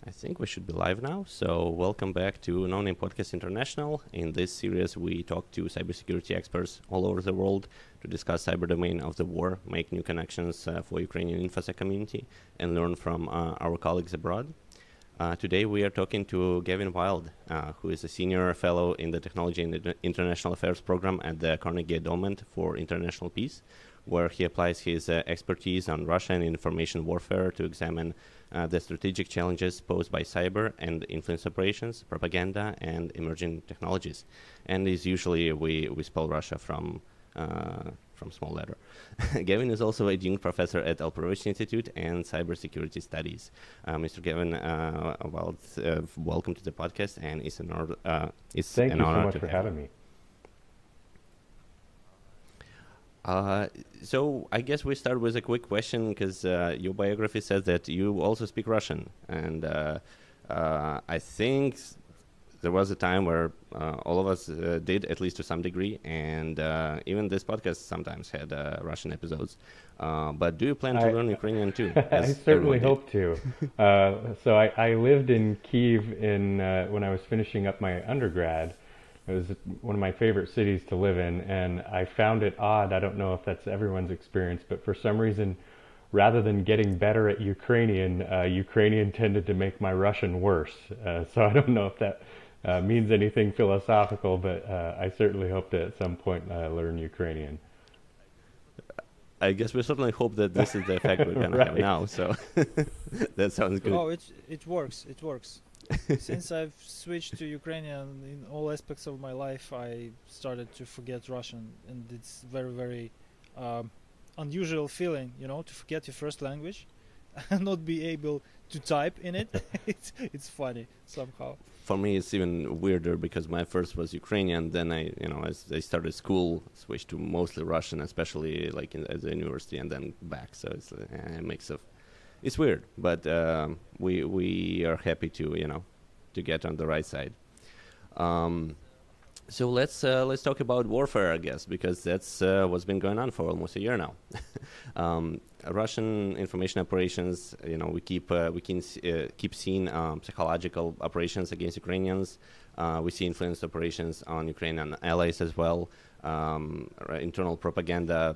I think we should be live now. So welcome back to NoNamePodcast International. In this series, we talk to cybersecurity experts all over the world to discuss cyber domain of the war, make new connections for Ukrainian InfoSec community, and learn from our colleagues abroad. Today, we are talking to Gavin Wilde, who is a senior fellow in the Technology and International Affairs program at the Carnegie Endowment for International Peace, where he applies his expertise on Russian information warfare to examine the strategic challenges posed by cyber and influence operations, propaganda, and emerging technologies. And is usually we spell Russia from small letter. Gavin is also Adjunct Professor at Alperovitch Institute and Cybersecurity Studies. Mr. Gavin Wilde, welcome to the podcast, and it's an honor. Thank you so much for having me. So I guess we start with a quick question, because your biography says that you also speak Russian, and I think there was a time where all of us did, at least to some degree, and even this podcast sometimes had Russian episodes. But do you plan to learn Ukrainian too? I certainly hope to. So I lived in Kyiv when I was finishing up my undergrad. It was one of my favorite cities to live in, and I found it odd. I don't know if that's everyone's experience, but for some reason, rather than getting better at Ukrainian, Ukrainian tended to make my Russian worse. So I don't know if that means anything philosophical, but I certainly hope to at some point learn Ukrainian. I guess we certainly hope that this is the effect we're going to have now, so that sounds good. Oh, it works. It works. Since I've switched to Ukrainian in all aspects of my life, I started to forget Russian, and it's very, very unusual feeling, to forget your first language and not be able to type in it. It's funny somehow. For me, it's even weirder because my first was Ukrainian. Then as I started school, switched to mostly Russian, especially like at the university, and then back. So it's a mix of. It's weird, but we are happy to get on the right side. So let's talk about warfare, I guess, because that's what's been going on for almost a year now. Russian information operations, we keep seeing psychological operations against Ukrainians. We see influence operations on Ukrainian allies as well. Internal propaganda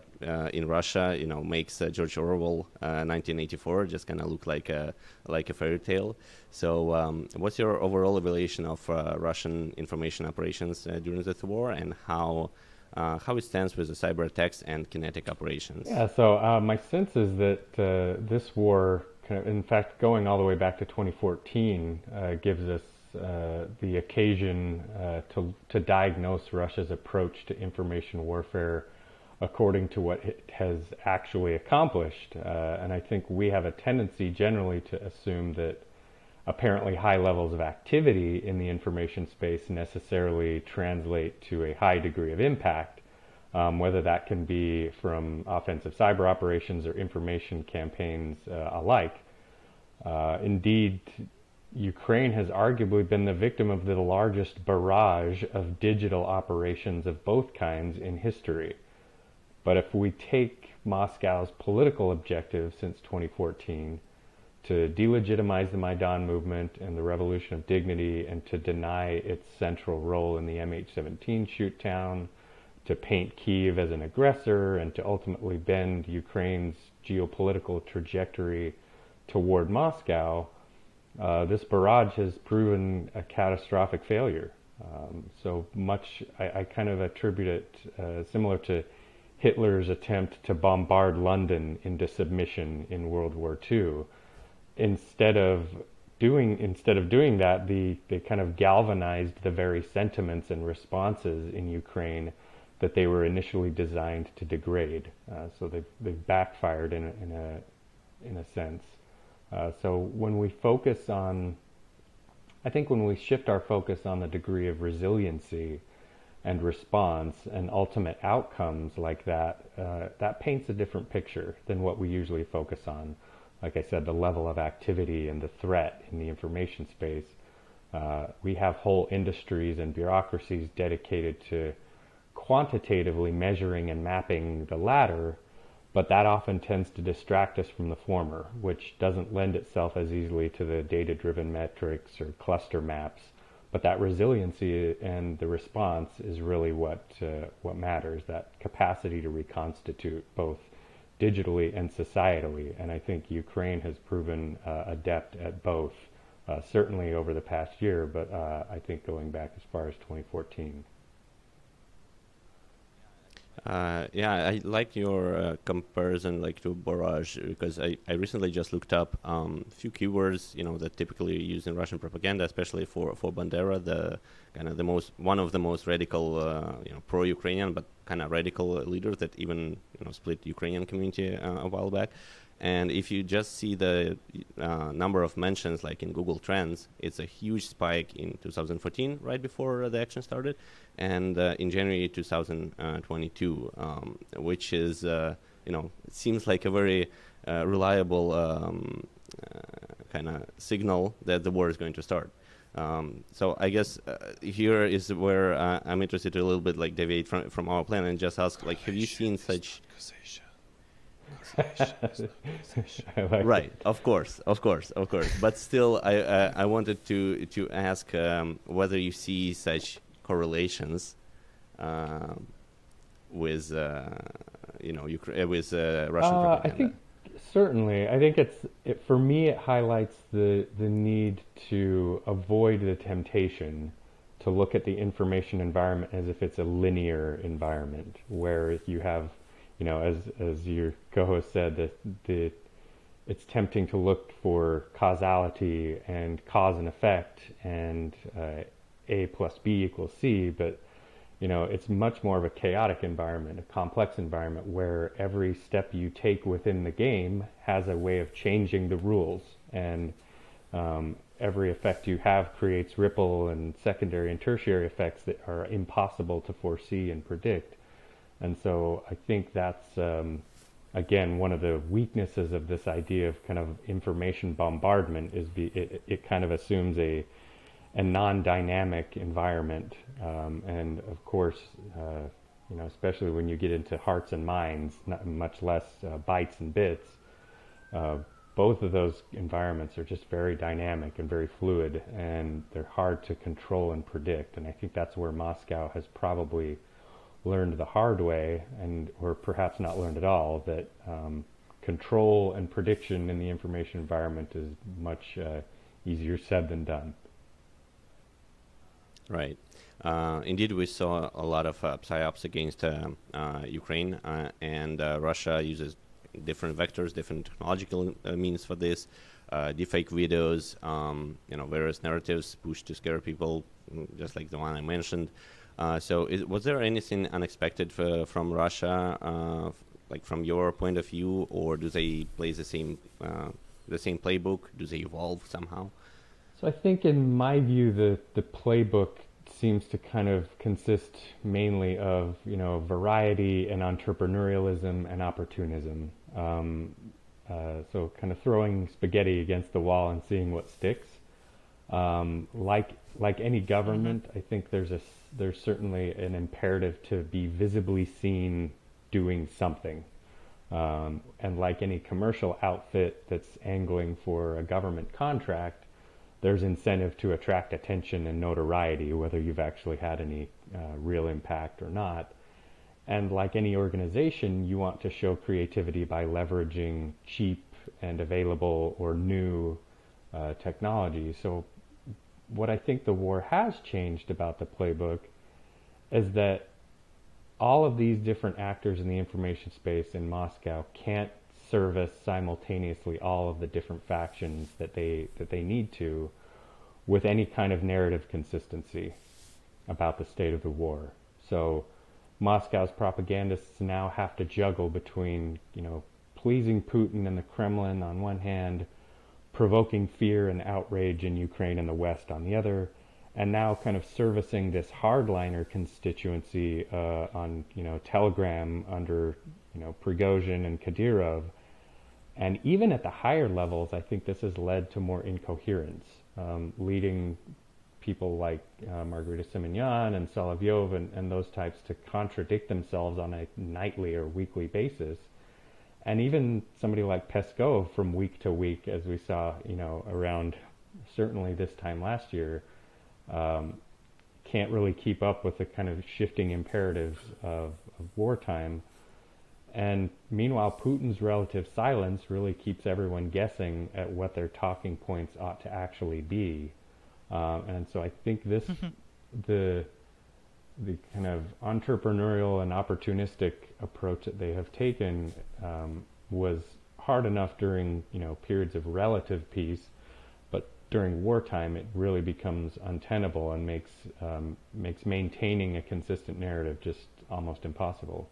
in Russia, makes George Orwell 1984 just kind of look like a fairy tale. So, what's your overall evaluation of Russian information operations during the war, and how it stands with the cyber attacks and kinetic operations? Yeah. So my sense is that this war, in fact, going all the way back to 2014, gives us the occasion to diagnose Russia's approach to information warfare according to what it has actually accomplished. And I think we have a tendency generally to assume that apparently high levels of activity in the information space necessarily translate to a high degree of impact, whether that can be from offensive cyber operations or information campaigns alike. Indeed, Ukraine has arguably been the victim of the largest barrage of digital operations of both kinds in history. But if we take Moscow's political objective since 2014 to delegitimize the Maidan movement and the Revolution of Dignity, and to deny its central role in the MH17 shoot-down, to paint Kyiv as an aggressor, and to ultimately bend Ukraine's geopolitical trajectory toward Moscow, this barrage has proven a catastrophic failure. So much, I kind of attribute it similar to Hitler's attempt to bombard London into submission in World War II. Instead of doing that, they kind of galvanized the very sentiments and responses in Ukraine that they were initially designed to degrade. So they've backfired in a sense. So when we shift our focus on the degree of resiliency and response and ultimate outcomes like that, that paints a different picture than what we usually focus on. Like I said, the level of activity and the threat in the information space. We have whole industries and bureaucracies dedicated to quantitatively measuring and mapping the latter, but that often tends to distract us from the former, which doesn't lend itself as easily to the data-driven metrics or cluster maps. But that resiliency and the response is really what matters, that capacity to reconstitute both digitally and societally. And I think Ukraine has proven adept at both, certainly over the past year, but I think going back as far as 2014. Yeah, I like your comparison, like to Barrage, because I recently just looked up a few keywords, that typically used in Russian propaganda, especially for Bandera, the kind of one of the most radical, pro-Ukrainian but kind of radical leader that even split Ukrainian community a while back. And if you just see the number of mentions, like in Google Trends, it's a huge spike in 2014, right before the action started, and in January 2022, which is, it seems like a very reliable kind of signal that the war is going to start. So I guess here is where I'm interested to a little bit like deviate from our plan and just ask, like, have you seen such... Right, of course. But still, I wanted to ask whether you see such correlations with Russian propaganda. I think certainly. I think for me it highlights the need to avoid the temptation to look at the information environment as if it's a linear environment where you have, as your co-host said, that it's tempting to look for causality and cause and effect and A plus B equals C, but it's much more of a chaotic environment, a complex environment where every step you take within the game has a way of changing the rules, and every effect you have creates ripple and secondary and tertiary effects that are impossible to foresee and predict. And so I think that's, again, one of the weaknesses of this idea of kind of information bombardment is it kind of assumes a non-dynamic environment. And of course, especially when you get into hearts and minds, much less bytes and bits, both of those environments are just very dynamic and very fluid, and they're hard to control and predict. And I think that's where Moscow has probably learned the hard way, or perhaps not learned at all, that control and prediction in the information environment is much easier said than done. Right. Indeed, we saw a lot of psyops against Ukraine, and Russia uses different vectors, different technological means for this, deepfake videos, various narratives pushed to scare people, just like the one I mentioned. So was there anything unexpected from Russia, like from your point of view, or do they play the same playbook? Do they evolve somehow? So I think in my view, the playbook seems to kind of consist mainly of, variety and entrepreneurialism and opportunism. So kind of throwing spaghetti against the wall and seeing what sticks. Like any government, I think there's certainly an imperative to be visibly seen doing something. And like any commercial outfit that's angling for a government contract, there's incentive to attract attention and notoriety, whether you've actually had any real impact or not. And like any organization, you want to show creativity by leveraging cheap and available or new technology. So what I think the war has changed about the playbook is that all of these different actors in the information space in Moscow can't service simultaneously all of the different factions that they need to with any kind of narrative consistency about the state of the war. So Moscow's propagandists now have to juggle between, pleasing Putin and the Kremlin on one hand, provoking fear and outrage in Ukraine and the West on the other, and now kind of servicing this hardliner constituency on, Telegram under, Prigozhin and Kadyrov. And even at the higher levels, I think this has led to more incoherence, leading people like Margarita Simonyan and Solovyov and those types to contradict themselves on a nightly or weekly basis. And even somebody like Peskov from week to week, as we saw, around certainly this time last year, can't really keep up with the kind of shifting imperatives of wartime. And meanwhile, Putin's relative silence really keeps everyone guessing at what their talking points ought to actually be. And so I think the kind of entrepreneurial and opportunistic approach that they have taken was hard enough during periods of relative peace, but during wartime it really becomes untenable and makes maintaining a consistent narrative just almost impossible.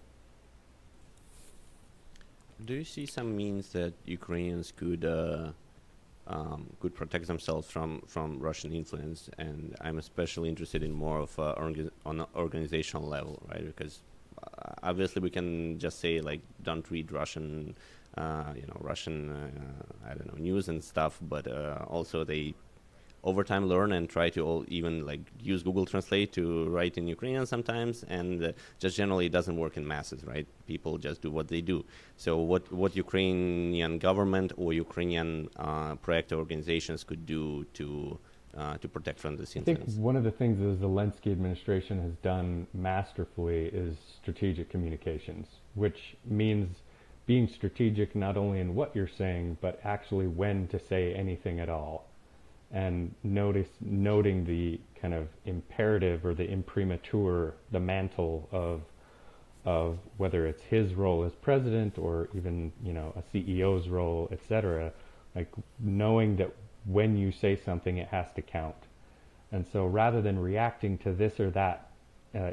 Do you see some means that Ukrainians could protect themselves from Russian influence? And I'm especially interested in more of on an organizational level, right? Because obviously we can just say like don't read Russian, news and stuff, but also they over time learn and try to even like use Google Translate to write in Ukrainian sometimes, and just generally it doesn't work in masses, right? People just do what they do. So what Ukrainian government or Ukrainian project organizations could do to protect from this influence? I think one of the things that the Zelensky administration has done masterfully is strategic communications, which means being strategic not only in what you're saying, but actually when to say anything at all. And noting the kind of imperative or the imprimatur, the mantle of whether it's his role as president or even a CEO's role, etc. Like knowing that when you say something, it has to count. And so rather than reacting to this or that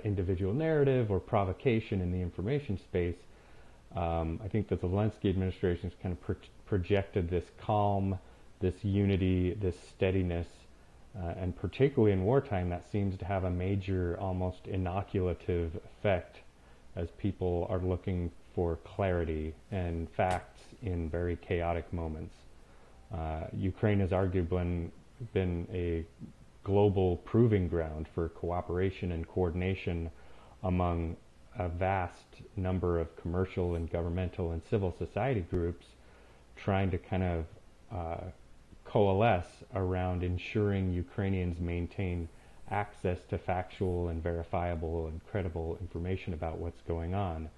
individual narrative or provocation in the information space, I think that the Zelensky administration has kind of projected this calm, this unity, this steadiness, and particularly in wartime, that seems to have a major, almost inoculative effect as people are looking for clarity and facts in very chaotic moments. Ukraine has arguably been a global proving ground for cooperation and coordination among a vast number of commercial and governmental and civil society groups trying to kind of coalesce around ensuring Ukrainians maintain access to factual and verifiable and credible information about what's going on.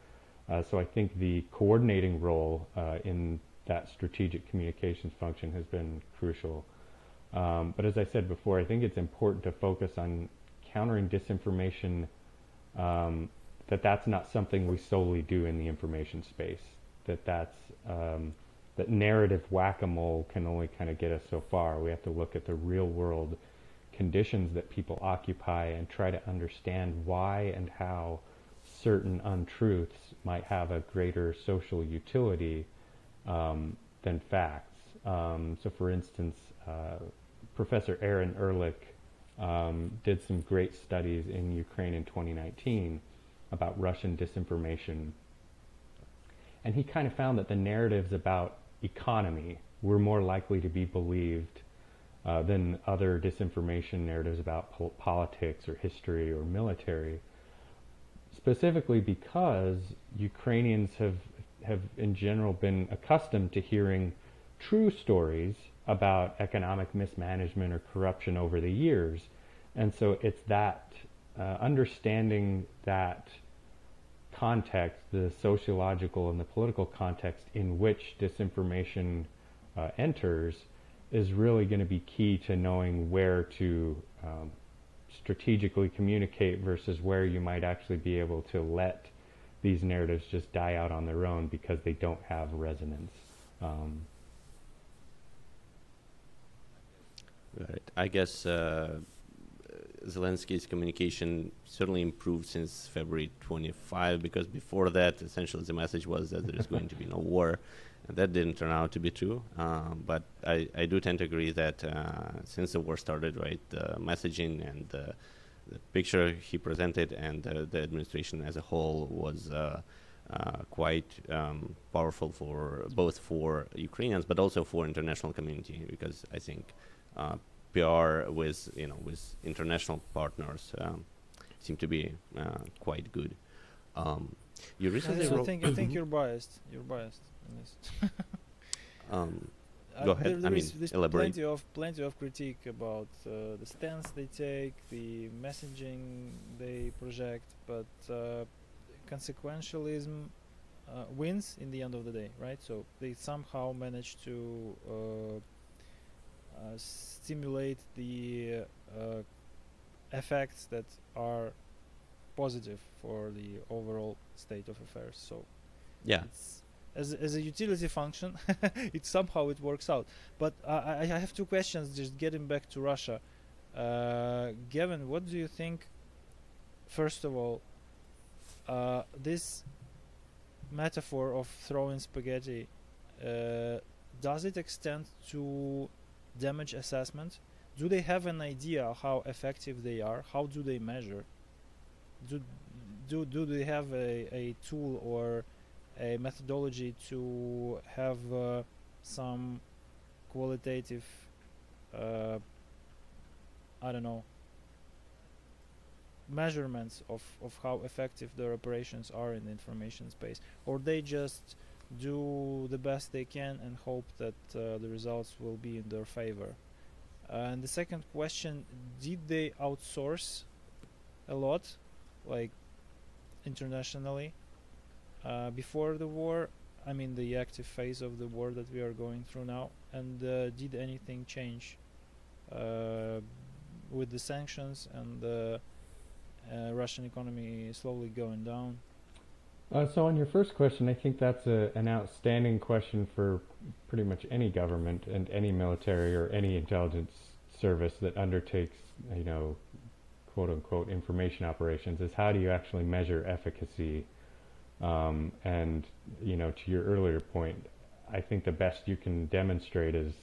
So I think the coordinating role in that strategic communications function has been crucial. But as I said before, I think it's important to focus on countering disinformation, that's not something we solely do in the information space, that narrative whack-a-mole can only kind of get us so far. We have to look at the real-world conditions that people occupy and try to understand why and how certain untruths might have a greater social utility than facts. So for instance, Professor Aaron Ehrlich did some great studies in Ukraine in 2019 about Russian disinformation. And he kind of found that the narratives about economy were more likely to be believed than other disinformation narratives about politics or history or military, specifically because Ukrainians have in general been accustomed to hearing true stories about economic mismanagement or corruption over the years. And so it's that understanding that context, the sociological and the political context in which disinformation enters, is really going to be key to knowing where to strategically communicate versus where you might actually be able to let these narratives just die out on their own because they don't have resonance. Right. I guess Zelensky's communication certainly improved since February 25, because before that, essentially the message was that there is going to be no war. And that didn't turn out to be true. But I do tend to agree that since the war started, right, the messaging and the picture he presented and the administration as a whole was quite powerful for both for Ukrainians, but also for international community, because I think PR with international partners seem to be quite good. You recently wrote. I think you're biased. You're biased. on this. Go ahead. There's Elaborate. plenty of critique about the stance they take, the messaging they project, but consequentialism wins in the end of the day, right? So they somehow manage to stimulate the effects that are positive for the overall state of affairs. So Yeah. it's, as a utility function, it somehow it works out. But I have two questions. Just getting back to Russia, Gavin, what do you think? First of all, this metaphor of throwing spaghetti, does it extend to damage assessment? Do they have an idea how effective they are? How do they measure? Do they have a tool or a methodology to have some qualitative, measurements of how effective their operations are in the information space, or they just do the best they can and hope that the results will be in their favor? And the second question, did they outsource a lot, like internationally, before the war? I mean, the active phase of the war that we are going through now. And did anything change with the sanctions and the Russian economy slowly going down? So on your first question, I think that's an outstanding question for pretty much any government and any military or any intelligence service that undertakes, quote unquote, information operations, is how do you actually measure efficacy? And, to your earlier point, I think the best you can demonstrate is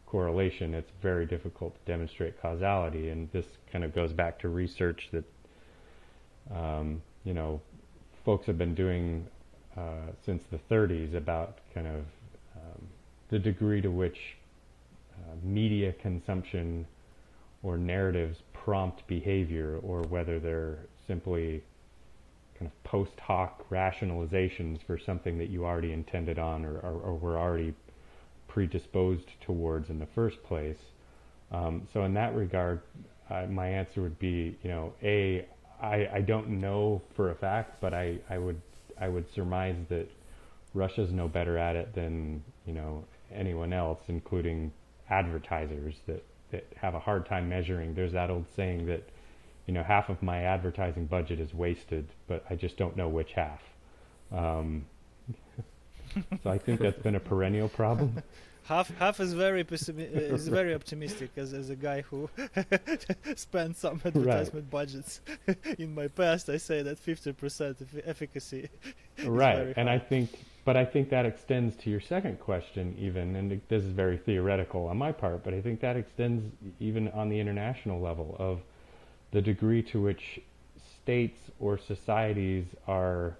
correlation. It's very difficult to demonstrate causality, and this kind of goes back to research that, folks have been doing since the 30s about kind of the degree to which media consumption or narratives prompt behavior, or whether they're simply kind of post hoc rationalizations for something that you already intended on or were already predisposed towards in the first place. So in that regard, my answer would be, I don't know for a fact, but I would surmise that Russia's no better at it than anyone else, including advertisers that have a hard time measuring. There's that old saying that half of my advertising budget is wasted, but I just don't know which half. So I think that's been a perennial problem. Half is very is very optimistic as a guy who spent some advertisement budgets in my past. I say that 50% efficacy is right, very and high. I think that extends to your second question even, and this is very theoretical on my part, but I think that extends even on the international level of the degree to which states or societies are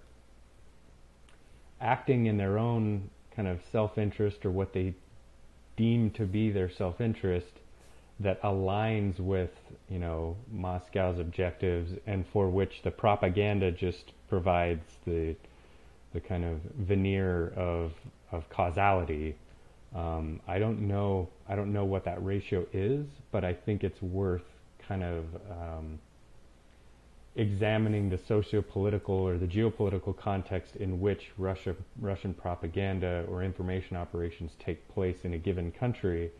acting in their own kind of self-interest, or what they deem to be their self-interest, that aligns with Moscow's objectives, and for which the propaganda just provides the kind of veneer of causality. I don't know what that ratio is, but I think it's worth kind of examining the socio-political or the geopolitical context in which Russian propaganda or information operations take place in a given country,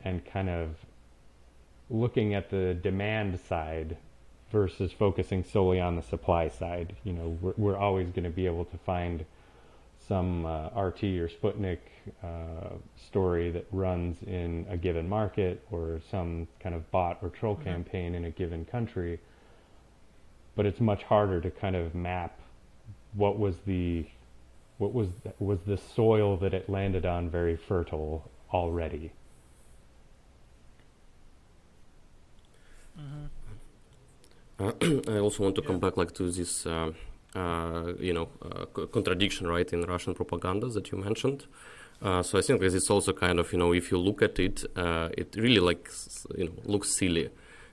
and kind of looking at the demand side versus focusing solely on the supply side. We're always going to be able to find some RT or Sputnik story that runs in a given market, or some kind of bot or troll campaign in a given country. But it's much harder to kind of map was the soil that it landed on very fertile already. I also want to come back to this, contradiction, right, in Russian propaganda that you mentioned. So I think it's also kind of, if you look at it, it really looks silly.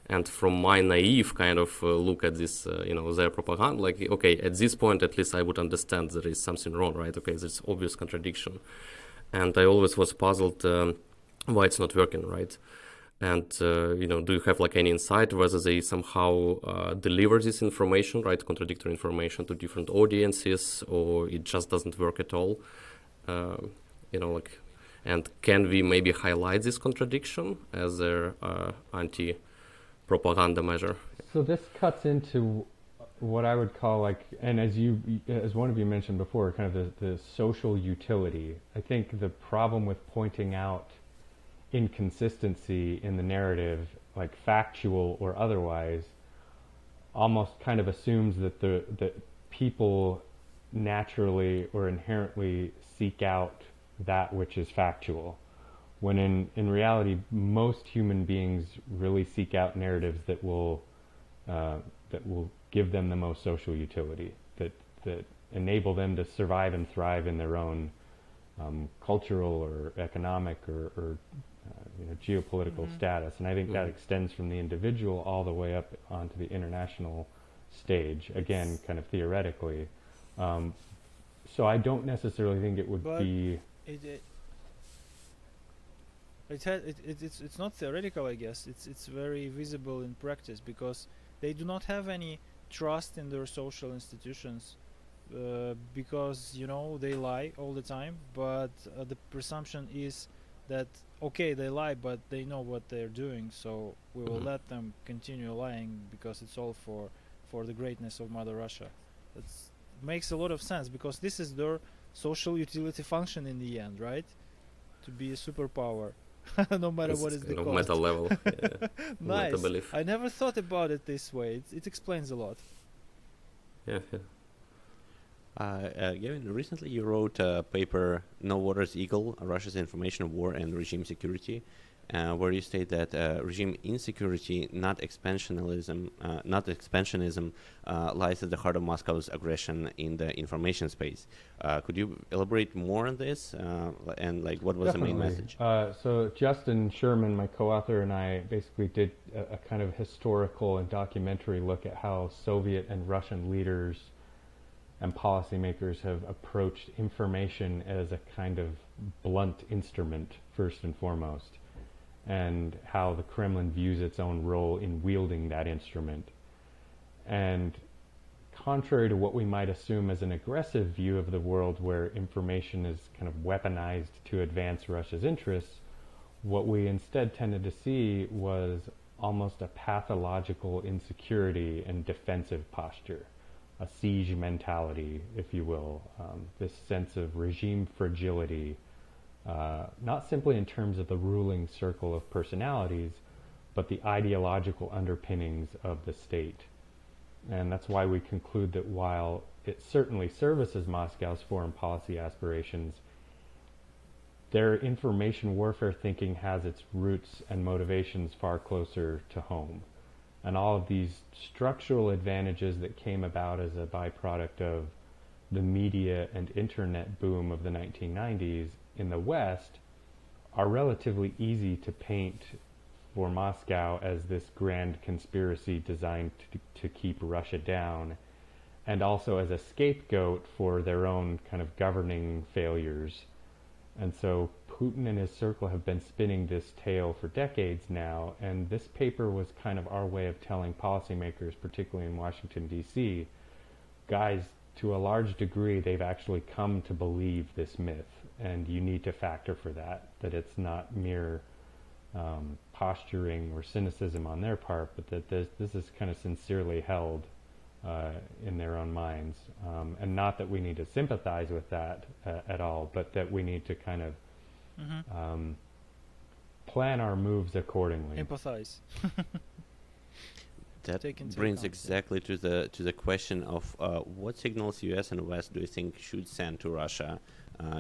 And from my naive kind of look at this, their propaganda, like, okay, at this point, at least I would understand there is something wrong, right? Okay, there's obvious contradiction. And I always was puzzled why it's not working, right? And, do you have like any insight whether they somehow deliver this information, right, contradictory information to different audiences, or it just doesn't work at all? And can we maybe highlight this contradiction as their anti-propaganda measure? So this cuts into what I would call and as one of you mentioned before, kind of the social utility. I think the problem with pointing out inconsistency in the narrative, like factual or otherwise, almost kind of assumes that people naturally or inherently seek out that which is factual, when in reality most human beings really seek out narratives that will give them the most social utility, that enable them to survive and thrive in their own cultural or economic or geopolitical status. And I think that extends from the individual all the way up onto the international stage, again, kind of theoretically. So I don't necessarily think it would be... It's not theoretical, I guess. It's very visible in practice, because they do not have any trust in their social institutions, because they lie all the time. But the presumption is that okay, they lie, but they know what they're doing, so we will let them continue lying because it's all for the greatness of Mother Russia. That makes a lot of sense, because this is their social utility function in the end, right? To be a superpower. No matter what is the cost. Meta level. Yeah. Nice. Meta belief. I never thought about it this way. It explains a lot. Yeah. Gavin, recently you wrote a paper, No Water's Eagle, Russia's Information War and Regime Security, where you state that regime insecurity, not expansionism, lies at the heart of Moscow's aggression in the information space. Could you elaborate more on this, and what was the main message? So Justin Sherman, my co-author, and I basically did a kind of historical and documentary look at how Soviet and Russian leaders and policymakers have approached information as a kind of blunt instrument, first and foremost, and how the Kremlin views its own role in wielding that instrument. And contrary to what we might assume as an aggressive view of the world, where information is kind of weaponized to advance Russia's interests, what we instead tended to see was almost a pathological insecurity and defensive posture, a siege mentality, if you will, this sense of regime fragility, not simply in terms of the ruling circle of personalities, but the ideological underpinnings of the state. And that's why we conclude that while it certainly services Moscow's foreign policy aspirations, their information warfare thinking has its roots and motivations far closer to home. And all of these structural advantages that came about as a byproduct of the media and internet boom of the 1990s in the West are relatively easy to paint for Moscow as this grand conspiracy designed to keep Russia down, and also as a scapegoat for their own kind of governing failures. And so Putin and his circle have been spinning this tale for decades now, and this paper was kind of our way of telling policymakers, particularly in Washington, D.C., guys, to a large degree, they've actually come to believe this myth, and you need to factor for that it's not mere posturing or cynicism on their part, but that this is kind of sincerely held in their own minds. And not that we need to sympathize with that at all, but that we need to kind of plan our moves accordingly. Empathize. That brings exactly to the question of what signals U.S. and West do you think should send to Russia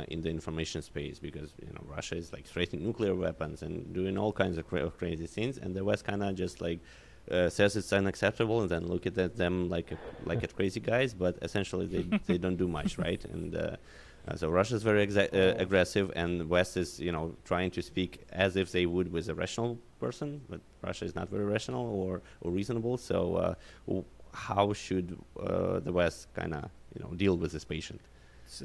in the information space, because Russia is threatening nuclear weapons and doing all kinds of crazy things, and the West kind of just says it's unacceptable and then look at them like at crazy guys, but essentially they don't do much, right? And So Russia is very aggressive, and the West is, trying to speak as if they would with a rational person, but Russia is not very rational or reasonable. So how should the West kind of, deal with this patient?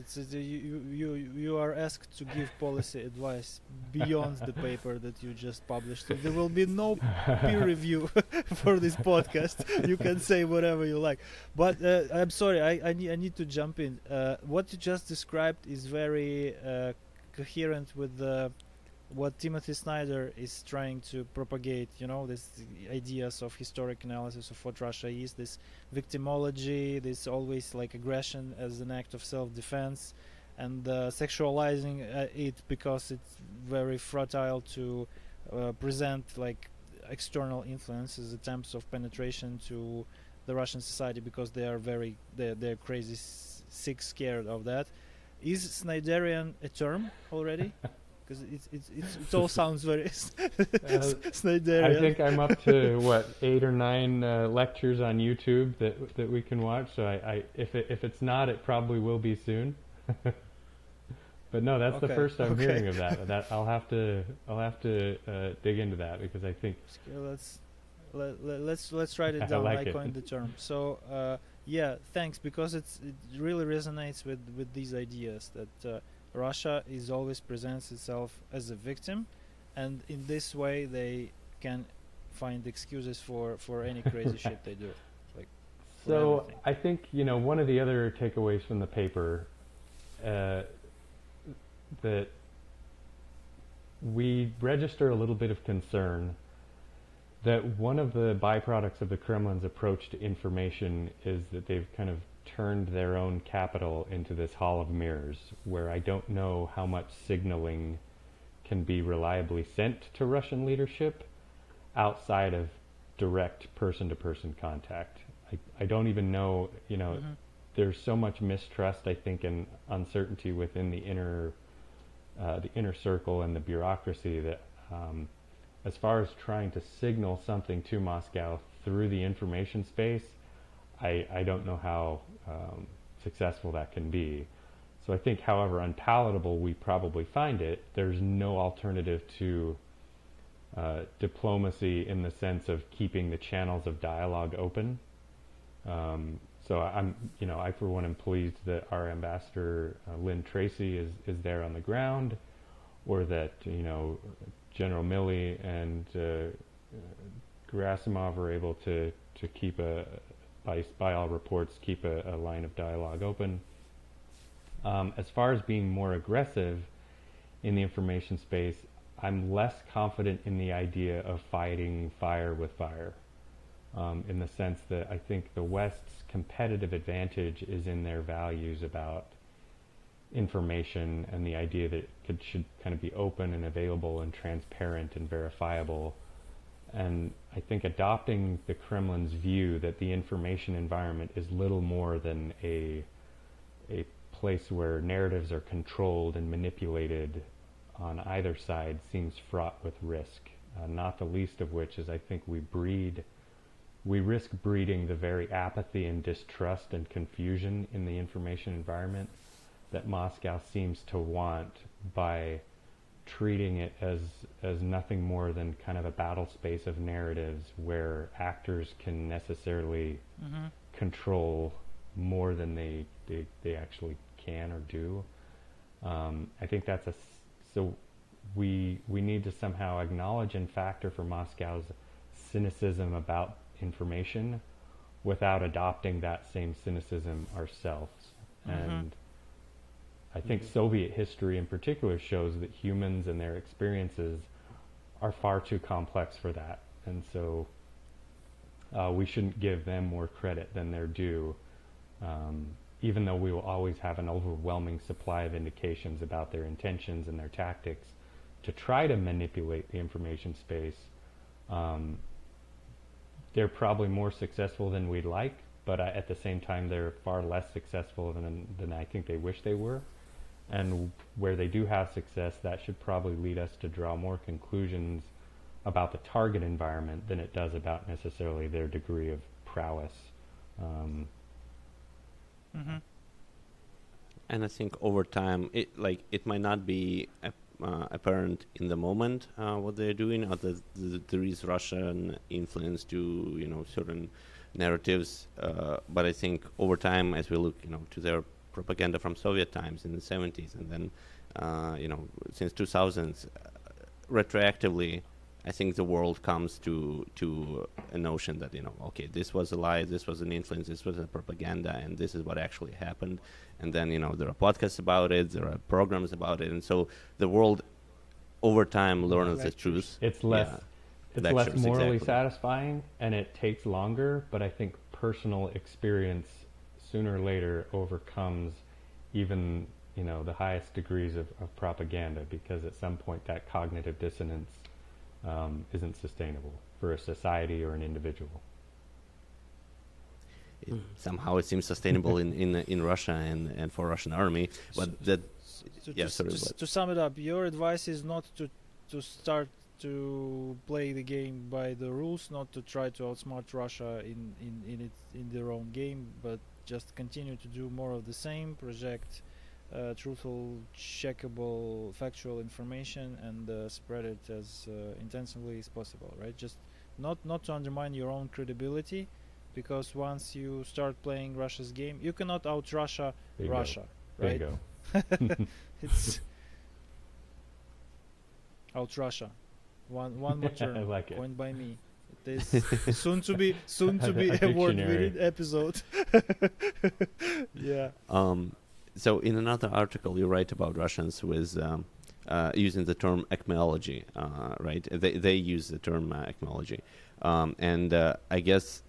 You are asked to give policy advice beyond the paper that you just published. So there will be no peer review for this podcast. You can say whatever you like. But I'm sorry, I need to jump in. What you just described is very coherent with what Timothy Snyder is trying to propagate, this ideas of historic analysis of what Russia is, this victimology, this always like aggression as an act of self-defense, and sexualizing it because it's very fertile to present like external influences, attempts of penetration to the Russian society because they are they're crazy, sick, scared of that. Is Snyderian a term already? Because it all sounds very Snyderian. I think I'm up to 8 or 9 lectures on YouTube that we can watch. So if it's not, it probably will be soon. But no, that's the first I'm hearing of that. I'll have to dig into that because I think. Let's write it down. I coined the term. So thanks, because it really resonates with these ideas that. Russia always presents itself as a victim, and in this way they can find excuses for any crazy shit they do. So everything. I think one of the other takeaways from the paper that we register a little bit of concern that one of the byproducts of the Kremlin's approach to information is that they've kind of turned their own capital into this hall of mirrors, where I don't know how much signaling can be reliably sent to Russian leadership outside of direct person-to-person contact. I don't even know, there's so much mistrust, I think, and uncertainty within the inner circle and the bureaucracy that as far as trying to signal something to Moscow through the information space, I don't know how successful that can be. So I think, however unpalatable we probably find it, there's no alternative to diplomacy in the sense of keeping the channels of dialogue open. So I for one am pleased that our ambassador Lynn Tracy is there on the ground, or that General Milley and Gerasimov are able to keep by all reports, keep a line of dialogue open. As far as being more aggressive in the information space, I'm less confident in the idea of fighting fire with fire, in the sense that I think the West's competitive advantage is in their values about information and the idea that it should kind of be open and available and transparent and verifiable. And I think adopting the Kremlin's view that the information environment is little more than a place where narratives are controlled and manipulated on either side seems fraught with risk, not the least of which is I think we risk breeding the very apathy and distrust and confusion in the information environment that Moscow seems to want by treating it as nothing more than kind of a battle space of narratives where actors can necessarily control more than they actually can or do. I think that's so we need to somehow acknowledge and factor for Moscow's cynicism about information without adopting that same cynicism ourselves. And I think Soviet history in particular shows that humans and their experiences are far too complex for that. And so we shouldn't give them more credit than they're due, even though we will always have an overwhelming supply of indications about their intentions and their tactics to try to manipulate the information space. They're probably more successful than we'd like, but at the same time they're far less successful than I think they wish they were. And where they do have success, that should probably lead us to draw more conclusions about the target environment than it does about necessarily their degree of prowess. And I think over time, it might not be apparent in the moment what they're doing, or that there is Russian influence to certain narratives. But I think over time, as we look to their propaganda from Soviet times in the 70s, and then since 2000s, retroactively, I think the world comes to a notion that okay, this was a lie, this was an influence, this was a propaganda, and this is what actually happened. And then there are podcasts about it, there are programs about it, and so the world over time learns the truth. It's less morally exactly. satisfying, and it takes longer. But I think personal experience sooner or later overcomes even the highest degrees of propaganda, because at some point that cognitive dissonance isn't sustainable for a society or an individual. Somehow it seems sustainable in Russia and for Russian army, but to sum it up, your advice is not to start to play the game by the rules, not to try to outsmart Russia in their own game, but just continue to do more of the same, project truthful, checkable, factual information, and spread it as intensively as possible, right? Just not to undermine your own credibility, because once you start playing Russia's game, you cannot out Russia Russia, right? Bingo. It's out Russia. One more term, I like it. coined by me. It is soon to be award-winning episode. Yeah. So in another article, you write about Russians with using the term ecmology, right? They use the term ecmology, and I guess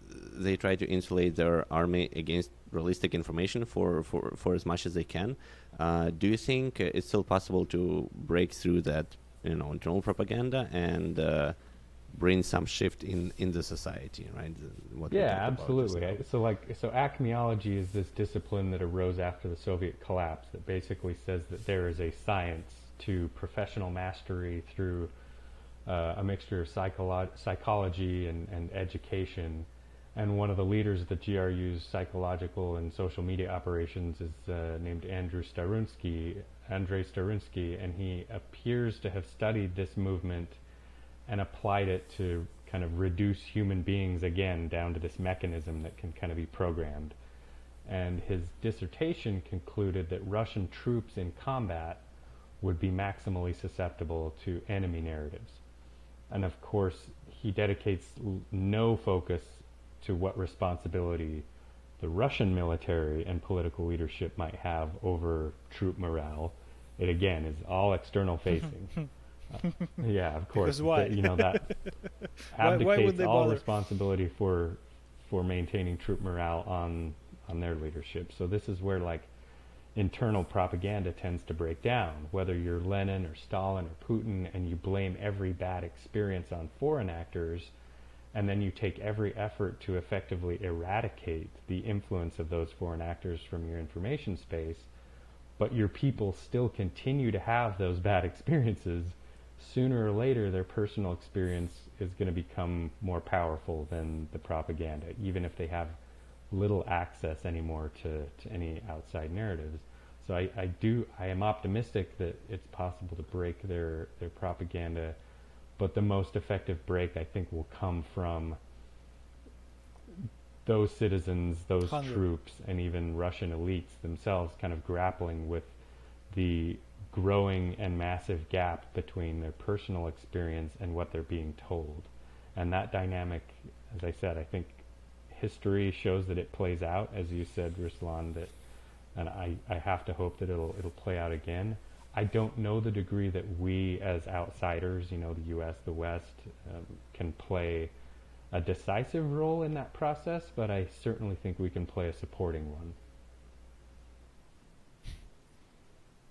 they try to insulate their army against realistic information for as much as they can. Do you think it's still possible to break through that internal propaganda and bring some shift in the society, right? Absolutely. So acmeology is this discipline that arose after the Soviet collapse that basically says that there is a science to professional mastery through a mixture of psychology and education. And one of the leaders of the GRU's psychological and social media operations is named Andrei Starunsky, and he appears to have studied this movement and applied it to kind of reduce human beings again down to this mechanism that can kind of be programmed. And his dissertation concluded that Russian troops in combat would be maximally susceptible to enemy narratives. And of course, he dedicates no focus to what responsibility the Russian military and political leadership might have over troop morale. It again is all external facing. Yeah, of course. Because why? That abdicates all responsibility for maintaining troop morale on their leadership. So this is where internal propaganda tends to break down. Whether you're Lenin or Stalin or Putin, and you blame every bad experience on foreign actors, and then you take every effort to effectively eradicate the influence of those foreign actors from your information space, but your people still continue to have those bad experiences, sooner or later their personal experience is going to become more powerful than the propaganda, even if they have little access anymore to any outside narratives. So I am optimistic that it's possible to break their propaganda, but the most effective break, I think, will come from those citizens, those troops, and even Russian elites themselves kind of grappling with the growing and massive gap between their personal experience and what they're being told. And that dynamic, as I said, I think history shows that it plays out, as you said, Ruslan, and I have to hope that it'll play out again. I don't know the degree that we as outsiders, the U.S., the West, can play a decisive role in that process, but I certainly think we can play a supporting one.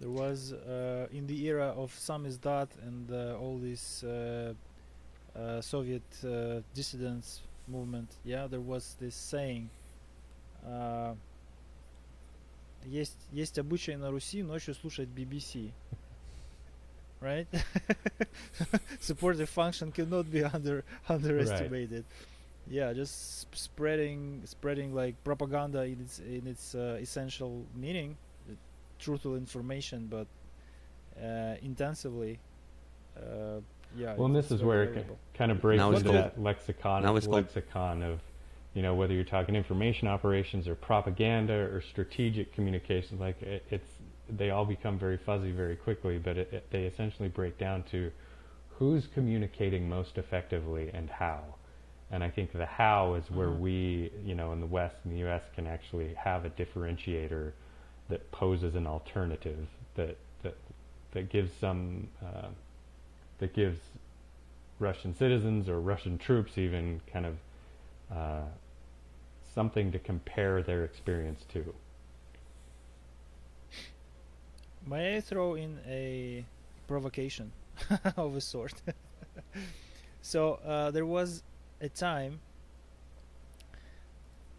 There was, in the era of samizdat and all this Soviet dissidents movement, there was this saying, есть обычай на Руси ночью слушать BBC. Right? Supportive function cannot be underestimated. Right. Yeah, just spreading like propaganda in its essential meaning. truthful information, but intensively. Well, and this is where it kind of breaks into that lexicon of, whether you're talking information operations or propaganda or strategic communications, like they all become very fuzzy very quickly, but they essentially break down to who's communicating most effectively and how. And I think the how is where we, in the West, in the U.S., can actually have a differentiator that poses an alternative that gives that gives Russian citizens or Russian troops even kind of something to compare their experience to. May I throw in a provocation of a sort? So there was a time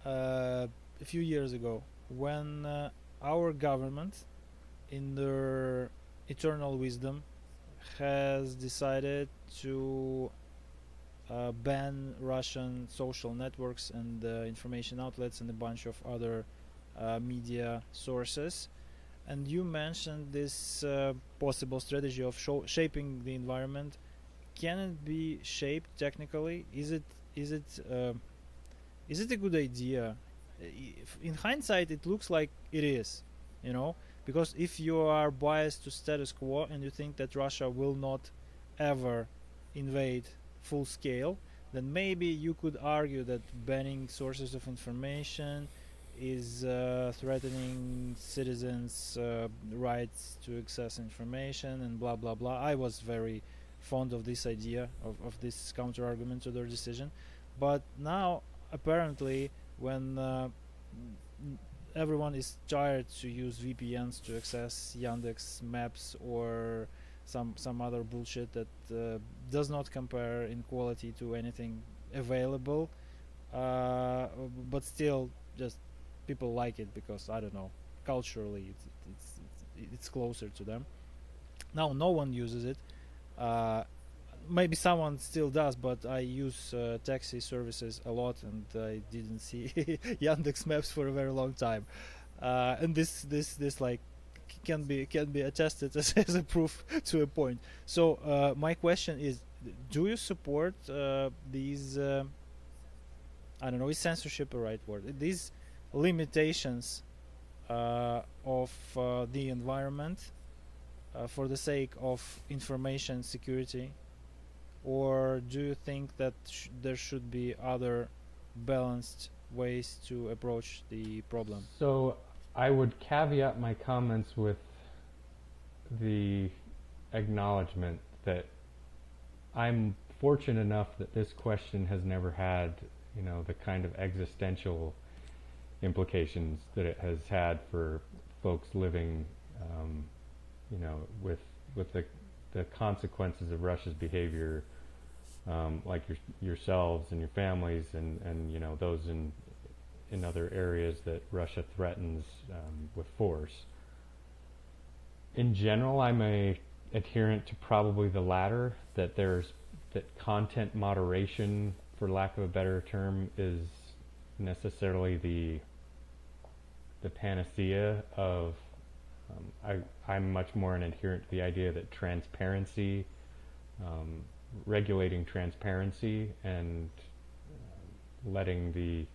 a few years ago when our government, in their eternal wisdom, has decided to ban Russian social networks and information outlets and a bunch of other media sources. And you mentioned this possible strategy of shaping the environment. Can it be shaped technically? Is it a good idea? In hindsight, it looks like it is, because if you are biased to status quo and you think that Russia will not ever invade full scale, then maybe you could argue that banning sources of information is threatening citizens' rights to access information and blah blah blah. I was very fond of this idea of this counter argument to their decision, but now apparently when everyone is tired to use VPNs to access Yandex Maps or some other bullshit that does not compare in quality to anything available, but still just people like it because, I don't know, culturally it's closer to them. Now no one uses it. Maybe someone still does, but I use taxi services a lot, and I didn't see Yandex Maps for a very long time. And this like can be attested as a proof to a point. So my question is, do you support these? I don't know. Is censorship a right word? These limitations of the environment for the sake of information security, or do you think that there should be other balanced ways to approach the problem? So I would caveat my comments with the acknowledgement that I'm fortunate enough that this question has never had, the kind of existential implications that it has had for folks living, with the consequences of Russia's behavior, like yourselves and your families, and those in other areas that Russia threatens with force. In general, I'm a adherent to probably the latter, that content moderation, for lack of a better term, is necessarily the panacea of. I'm much more an adherent to the idea that transparency, regulating transparency, and letting the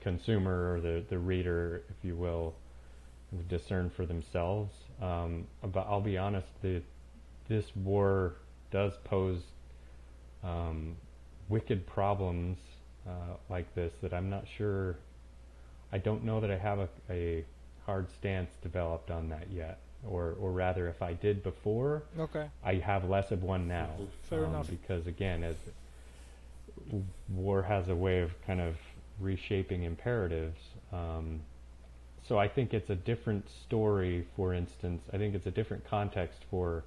consumer or the reader, if you will, discern for themselves. But I'll be honest, this war does pose wicked problems like this that I'm not sure. I don't know that I have a hard stance developed on that yet, or rather, if I did before, I have less of one now. Fair enough. Because again, as war has a way of kind of reshaping imperatives. So I think it's a different story. For instance, I think it's a different context for,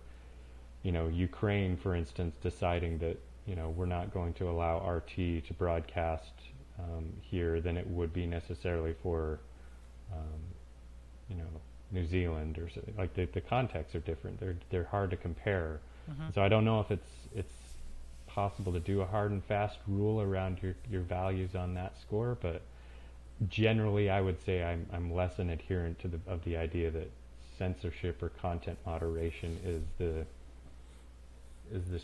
Ukraine, for instance, deciding that we're not going to allow RT to broadcast here than it would be necessarily for New Zealand or something. Like the contexts are different. They're hard to compare. So I don't know if it's possible to do a hard and fast rule around your values on that score, but generally, I would say I'm less an adherent to the idea that censorship or content moderation is a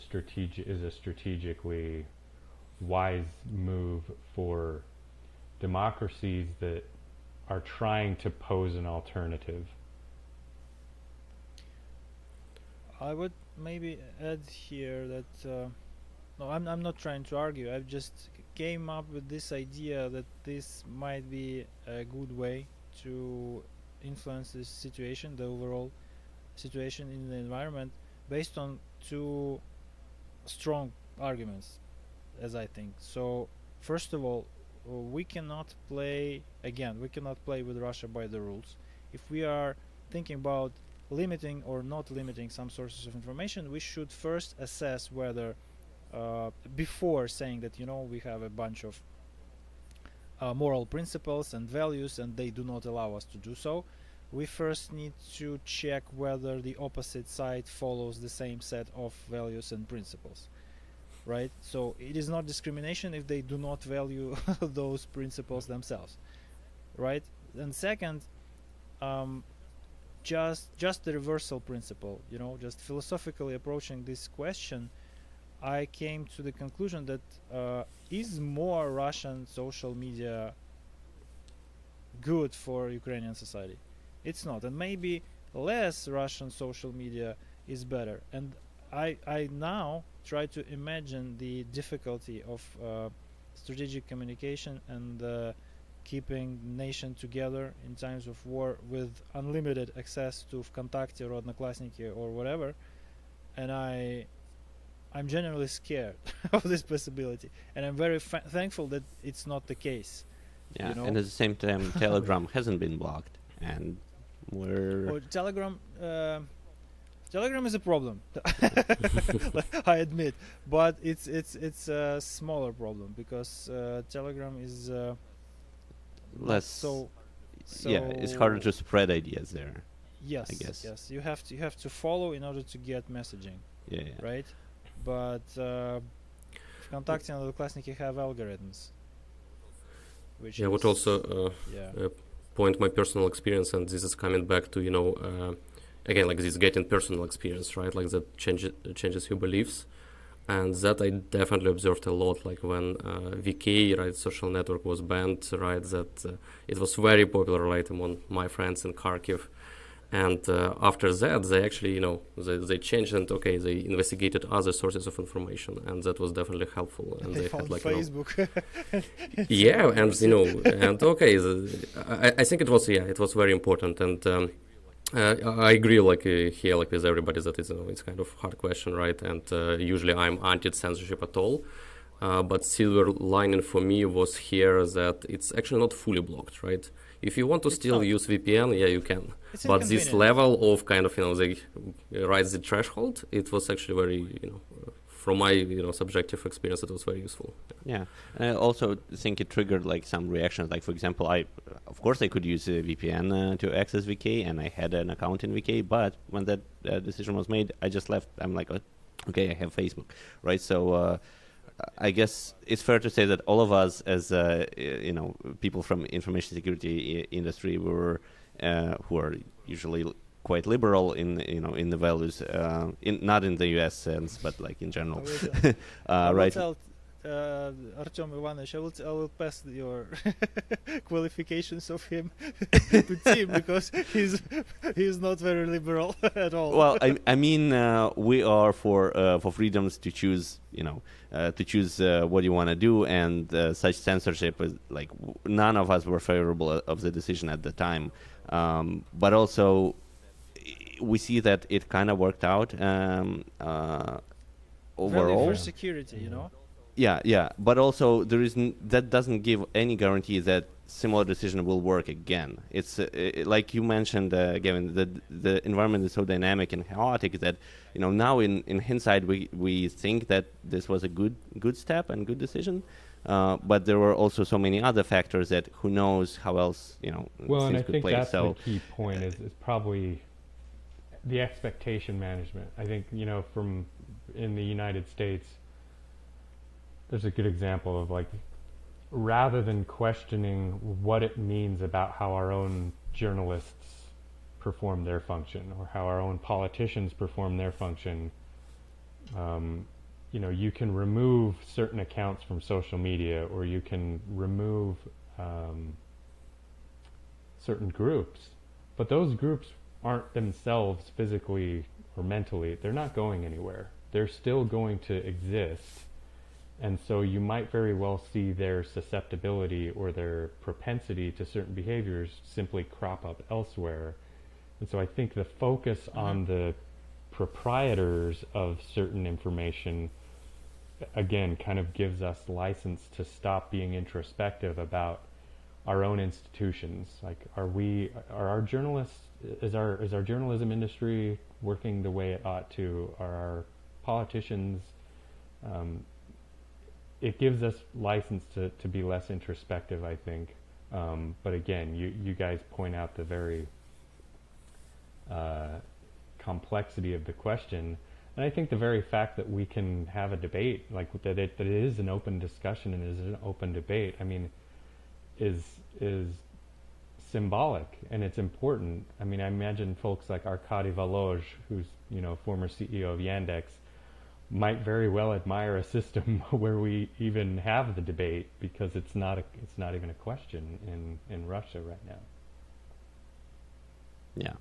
strategically wise move for democracies that are trying to pose an alternative. I would maybe add here that no, I'm not trying to argue. I've just came up with this idea that this might be a good way to influence this situation, the overall situation in the environment, based on two strong arguments, as I think. So, first of all, we cannot play with Russia by the rules. If we are thinking about limiting or not limiting some sources of information, we should first assess whether before saying that we have a bunch of moral principles and values and they do not allow us to do so, we first need to check whether the opposite side follows the same set of values and principles, right? So it is not discrimination if they do not value those principles themselves, right? And second, just the reversal principle, just philosophically approaching this question, I came to the conclusion that is more Russian social media good for Ukrainian society? It's not, and maybe less Russian social media is better. And I now try to imagine the difficulty of strategic communication and keeping nation together in times of war with unlimited access to Vkontakte or Odnoklassniki or whatever, and I'm genuinely scared of this possibility, and I'm very thankful that it's not the case. Yeah, and at the same time, Telegram hasn't been blocked, and Telegram is a problem. I admit, but it's a smaller problem because Telegram is less. So yeah, it's harder to spread ideas there. Yes, I guess. Yes, you have to follow in order to get messaging. Yeah. Right. But Vkontakte and Odnoklassniki have algorithms. Which I would also point my personal experience, and this is coming back to again, like this getting personal experience, right? Like that changes your beliefs, and that I definitely observed a lot. Like when VK, right, social network was banned, right? That it was very popular, right, among my friends in Kharkiv. And after that, they actually, they changed and they investigated other sources of information, and that was definitely helpful. And they found had Facebook. Yeah, and and I think it was very important, and I agree, here, with everybody, that it's kind of hard question, right? And usually I'm anti-censorship at all. But silver lining for me was here that it's actually not fully blocked, right? If you want to still use VPN, yeah, you can. But this level of kind of, they raise the threshold, it was actually very, from my, subjective experience, it was very useful. Yeah. I also think it triggered some reactions. Like, for example, of course I could use a VPN to access VK, and I had an account in VK, but when that decision was made, I just left. I'm like, okay, I have Facebook, right? So I guess it's fair to say that all of us, as people from information security industry, were who are usually quite liberal in the values, not in the U.S. sense, but in general, right? Artyom Ivanovich, I will pass your qualifications of him to Tim, because he's not very liberal at all. Well, I mean, we are for freedoms to choose, what you want to do, and such censorship is none of us were favorable of the decision at the time, but also we see that it kind of worked out overall. Value for security, Yeah, but also that doesn't give any guarantee that similar decision will work again. It's like you mentioned, Gavin, the environment is so dynamic and chaotic that now in hindsight we think that this was a good step and good decision, but there were also so many other factors that who knows how else well, and I could think play. that's So the key point is probably the expectation management. I think from in the United States, there's a good example of rather than questioning what it means about how our own journalists perform their function or how our own politicians perform their function, you can remove certain accounts from social media, or you can remove certain groups, but those groups aren't themselves physically or mentally, they're not going anywhere. They're still going to exist. And so you might very well see their susceptibility or their propensity to certain behaviors simply crop up elsewhere. And so I think the focus on the proprietors of certain information, again, kind of gives us license to stop being introspective about our own institutions. Like, are our journalists, is our journalism industry working the way it ought to? Are our politicians, it gives us license to be less introspective, I think. But again, you guys point out the very complexity of the question. And I think the very fact that we can have a debate, like that it is an open discussion and is an open debate, I mean, is symbolic, and it's important. I mean, I imagine folks like Arkady Volozh, who's former CEO of Yandex, might very well admire a system where we even have the debate, because it's not even a question in Russia right now. Yeah.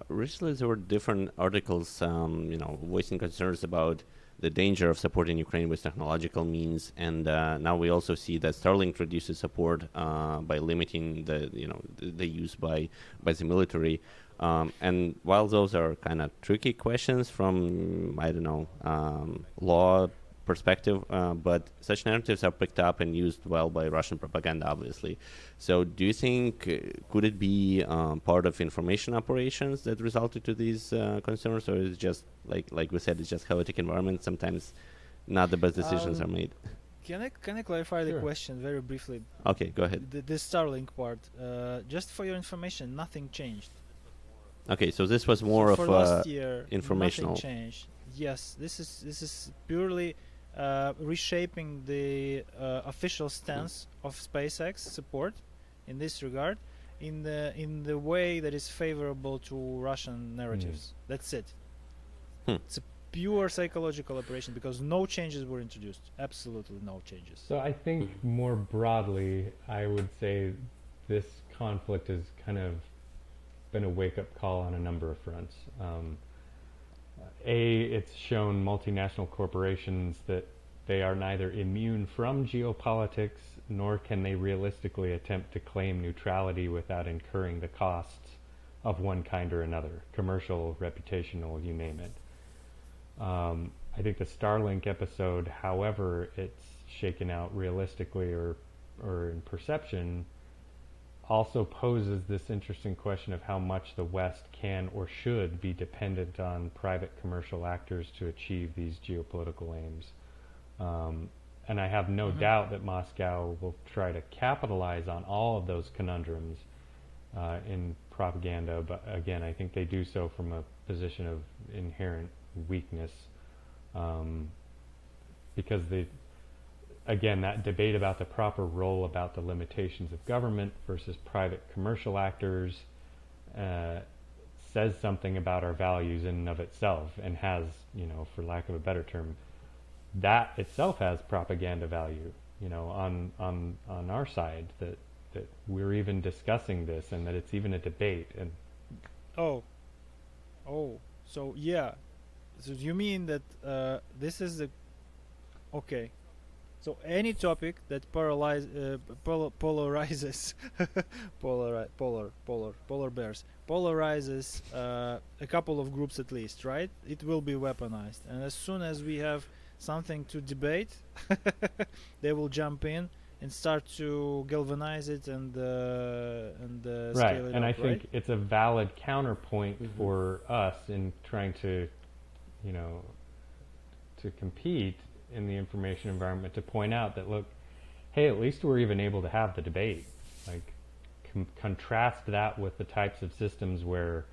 Recently there were different articles, voicing concerns about the danger of supporting Ukraine with technological means, and now we also see that Starlink reduces support by limiting the use by the military. And while those are kind of tricky questions from, law perspective, but such narratives are picked up and used well by Russian propaganda, obviously. So do you think, could it be part of information operations that resulted to these concerns, or is it just, like we said, it's just chaotic environment, sometimes not the best decisions are made? Can I clarify the question very briefly? Okay, go ahead. The Starlink part, just for your information, nothing changed. Okay, so this was more for of last year, informational. Nothing changed. Yes, this is purely reshaping the official stance of SpaceX support in this regard, in the way that is favorable to Russian narratives. That's it. It's a pure psychological operation, because no changes were introduced. Absolutely no changes. So I think more broadly, I would say this conflict has kind of been a wake-up call on a number of fronts. It's shown multinational corporations that they are neither immune from geopolitics, nor can they realistically attempt to claim neutrality without incurring the costs of one kind or another, commercial, reputational, you name it. I think the Starlink episode, however it's shaken out realistically or in perception, also poses this interesting question of how much the West can or should be dependent on private commercial actors to achieve these geopolitical aims. And I have no doubt that Moscow will try to capitalize on all of those conundrums in propaganda, but again, I think they do so from a position of inherent weakness, because again, that debate about the proper role, about the limitations of government versus private commercial actors, says something about our values in and of itself, and has, for lack of a better term, that itself has propaganda value, on our side, that we're even discussing this, and that it's even a debate. And so you mean that this is the okay? So any topic that polarizes polar bears polarizes a couple of groups at least, right? It will be weaponized, and as soon as we have something to debate, they will jump in and start to galvanize it and scale it and up, I think it's a valid counterpoint for us in trying to, to compete in the information environment, to point out that, look, hey, at least we're even able to have the debate. Like, contrast that with the types of systems where,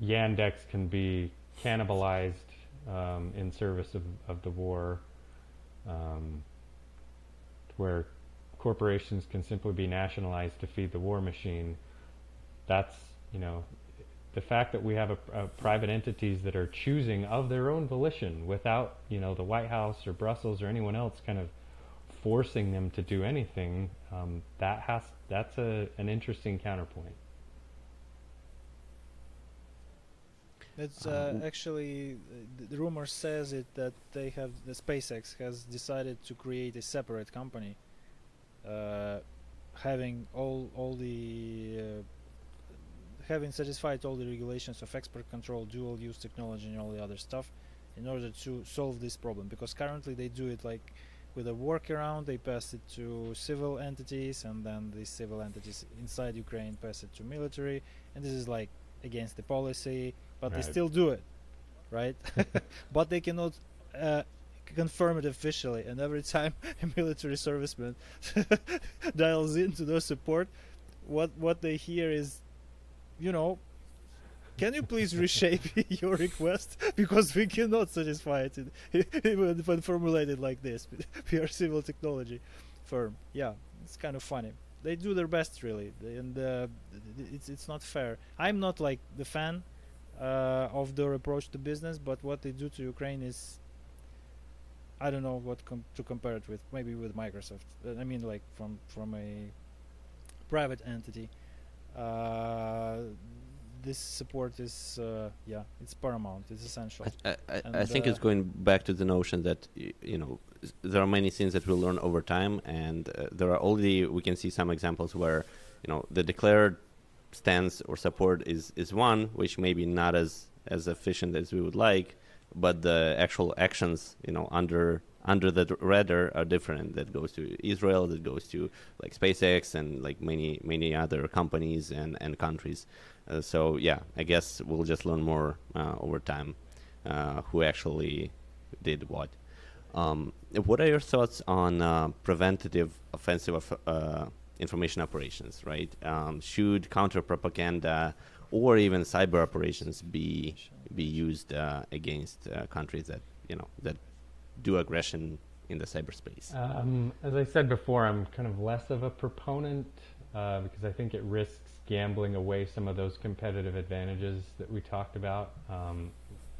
Yandex can be cannibalized in service of the war, where corporations can simply be nationalized to feed the war machine. That's, the fact that we have a private entities that are choosing of their own volition without, the White House or Brussels or anyone else kind of forcing them to do anything, that's an interesting counterpoint. That's actually the rumor says it that the SpaceX has decided to create a separate company, having having satisfied all the regulations of export control, dual use technology, and all the other stuff, in order to solve this problem. Because currently they do it like with a workaround. They pass it to civil entities, and then these civil entities inside Ukraine pass it to military, and this is like against the policy. But Right. they still do it, right? But they cannot confirm it officially. And every time a military serviceman dials into their support, what they hear is, can you please reshape your request, because we cannot satisfy it even when formulated like this. We are civil technology firm. Yeah, it's kind of funny. They do their best, really, and it's not fair. I'm not like the fan of their approach to business, but what they do to Ukraine is, I don't know what to compare it with. Maybe with Microsoft. I mean, like from a private entity. This support is, it's paramount. It's essential. I think it's going back to the notion that there are many things that we'll learn over time, and there are already, we can see some examples where the declared stance or support is one, which maybe not as efficient as we would like, but the actual actions under the radar are different. That goes to Israel, that goes to like SpaceX and like many other companies and countries. So yeah, I guess we'll just learn more over time who actually did what. What are your thoughts on preventative offensive information operations, right? Should counter-propaganda or even cyber operations be used against countries that that do aggression in the cyberspace? As I said before, I'm kind of less of a proponent because I think it risks gambling away some of those competitive advantages that we talked about,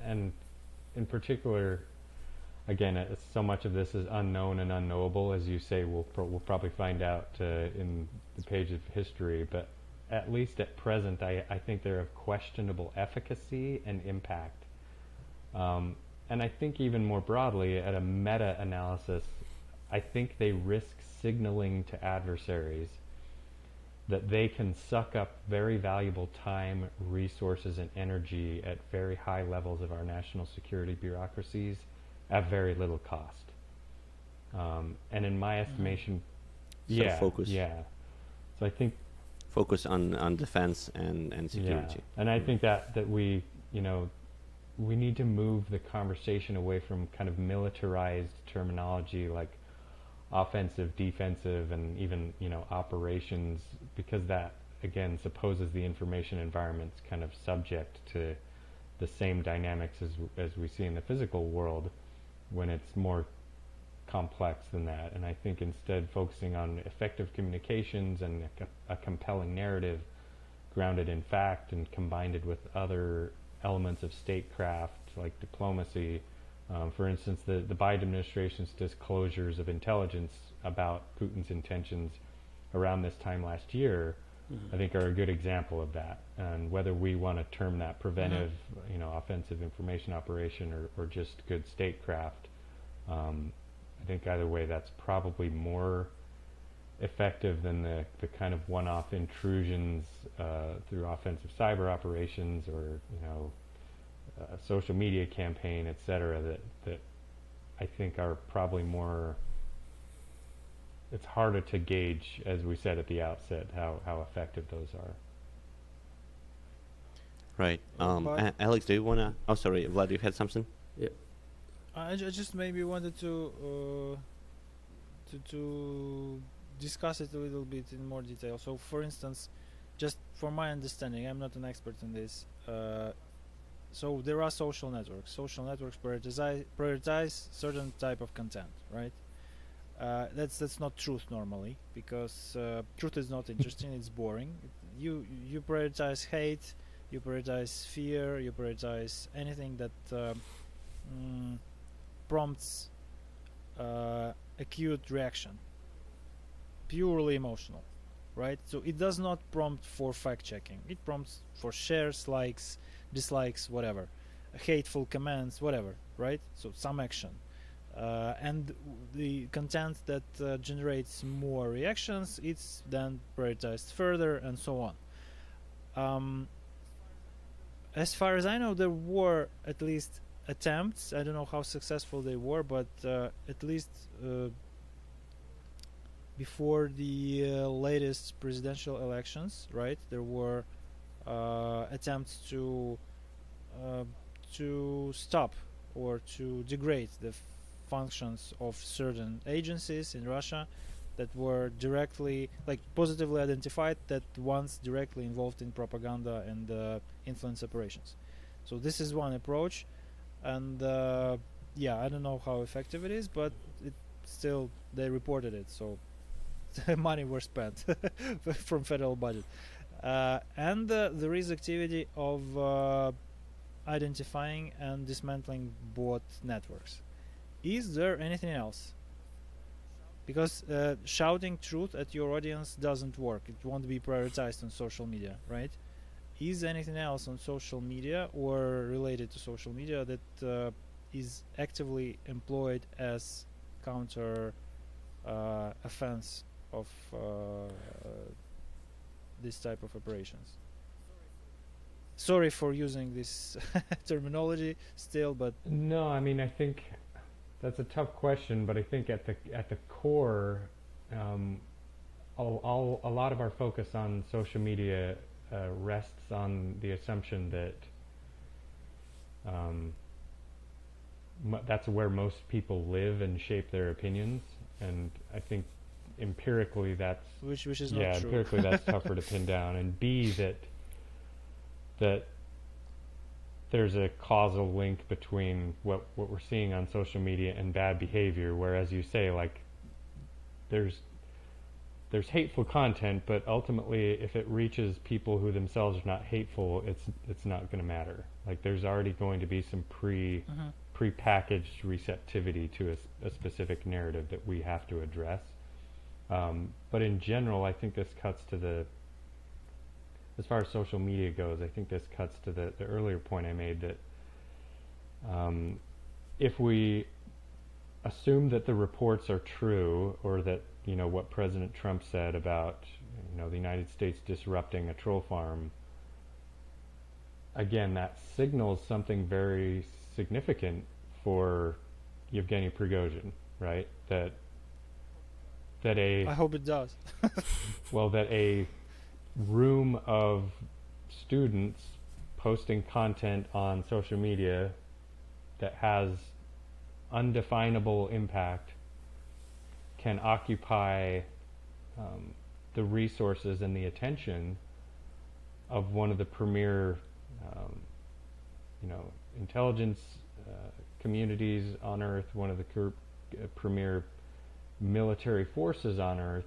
and in particular, again, so much of this is unknown and unknowable. As you say, we'll probably find out in the page of history, but at least at present, I think they're of questionable efficacy and impact. And I think even more broadly, at a meta-analysis, I think they risk signaling to adversaries that they can suck up very valuable time, resources, and energy at very high levels of our national security bureaucracies at very little cost. And in my estimation, focus. Yeah. So I think focus on defense and security. Yeah. And I think that we, we need to move the conversation away from kind of militarized terminology like offensive, defensive, and even, operations, because that, again, supposes the information environment's kind of subject to the same dynamics as we see in the physical world, when it's more complex than that. And I think instead focusing on effective communications and a compelling narrative grounded in fact and combined with other elements of statecraft like diplomacy. For instance, the Biden administration's disclosures of intelligence about Putin's intentions around this time last year, I think are a good example of that. And whether we want to term that preventive, offensive information operation or just good statecraft, I think either way that's probably more effective than the kind of one-off intrusions through offensive cyber operations or a social media campaign, etc. That I think are probably more. It's harder to gauge, as we said at the outset, how effective those are. Right. Alex, do you wanna? Oh, sorry, Vlad, you had something? Yeah. I just maybe wanted to discuss it a little bit in more detail. So, for instance, just for my understanding, I'm not an expert in this. so there are social networks. Social networks prioritize certain type of content, right? That's not truth normally, because truth is not interesting. It's boring. You prioritize hate, you prioritize fear, you prioritize anything that prompts acute reaction, purely emotional, right? So it does not prompt for fact checking. It prompts for shares, likes, dislikes, whatever, hateful comments, whatever, right? So some action. And the content that generates more reactions, it's then prioritized further, and so on. As far as I know, there were at least attempts. I don't know how successful they were, but at least before the latest presidential elections, right? There were attempts to stop or to degrade the functions of certain agencies in Russia that were directly, like, positively identified that once directly involved in propaganda and influence operations. So this is one approach, and yeah, I don't know how effective it is, but it still, they reported it, so money were spent from federal budget. And there is activity of identifying and dismantling bot networks. Is there anything else? Because shouting truth at your audience doesn't work. It won't be prioritized on social media, right? Is anything else on social media or related to social media that is actively employed as counter offense of this type of operations? Sorry for using this terminology still, but no, I mean, I think that's a tough question, but I think at the core, a lot of our focus on social media rests on the assumption that that's where most people live and shape their opinions, and I think empirically that's which is not true. Empirically that's tougher to pin down, and B, that there's a causal link between what we're seeing on social media and bad behavior, whereas you say, like, there's hateful content, but ultimately if it reaches people who themselves are not hateful, it's not going to matter. Like, there's already going to be some pre-packaged receptivity to a specific narrative that we have to address. But in general, I think this cuts to as far as social media goes, I think this cuts to the earlier point I made that if we assume that the reports are true, or that, what President Trump said about, the United States disrupting a troll farm, again, that signals something very significant for Yevgeny Prigozhin, right? That I hope it does. well, that a room of students posting content on social media that has undefinable impact can occupy the resources and the attention of one of the premier intelligence communities on Earth, one of the premier military forces on Earth.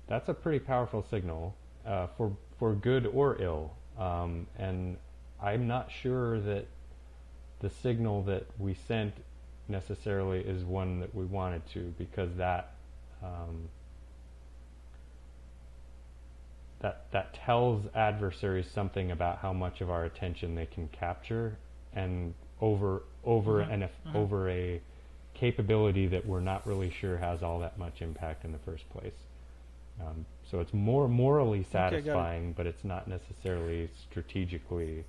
That's a pretty powerful signal for good or ill, and I'm not sure that the signal that we sent necessarily is one that we wanted to, because that tells adversaries something about how much of our attention they can capture, and over a capability that we're not really sure has all that much impact in the first place. So it's more morally satisfying, but it's not necessarily strategically.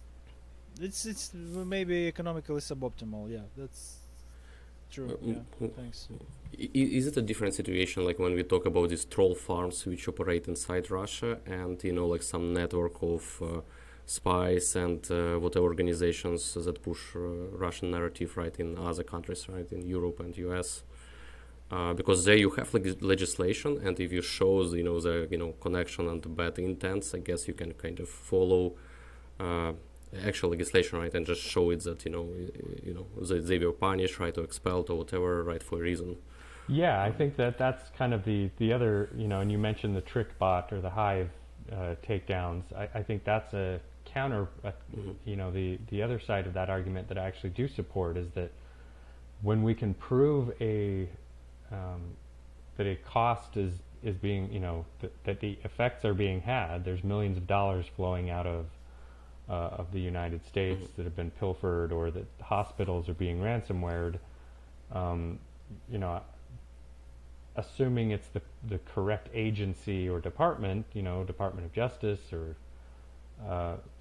It's maybe economically suboptimal. Yeah, that's true. Yeah, thanks. Is it a different situation, like when we talk about these troll farms which operate inside Russia, and like some network of spies and whatever organizations that push Russian narrative, right, in other countries, right, in Europe and US? Because there you have legislation, and if you show the connection and the bad intents, I guess you can kind of follow actual legislation, right, and just show it that that they were punished, right, or expelled or whatever, right, for a reason. Yeah, I think that's kind of the other, and you mentioned the trick bot or the Hive takedowns. I think that's a counter, the other side of that argument that I actually do support is that when we can prove that a cost is being, that the effects are being had, there's millions of dollars flowing out of the United States that have been pilfered, or that hospitals are being ransomwared, assuming it's the correct agency or department, Department of Justice or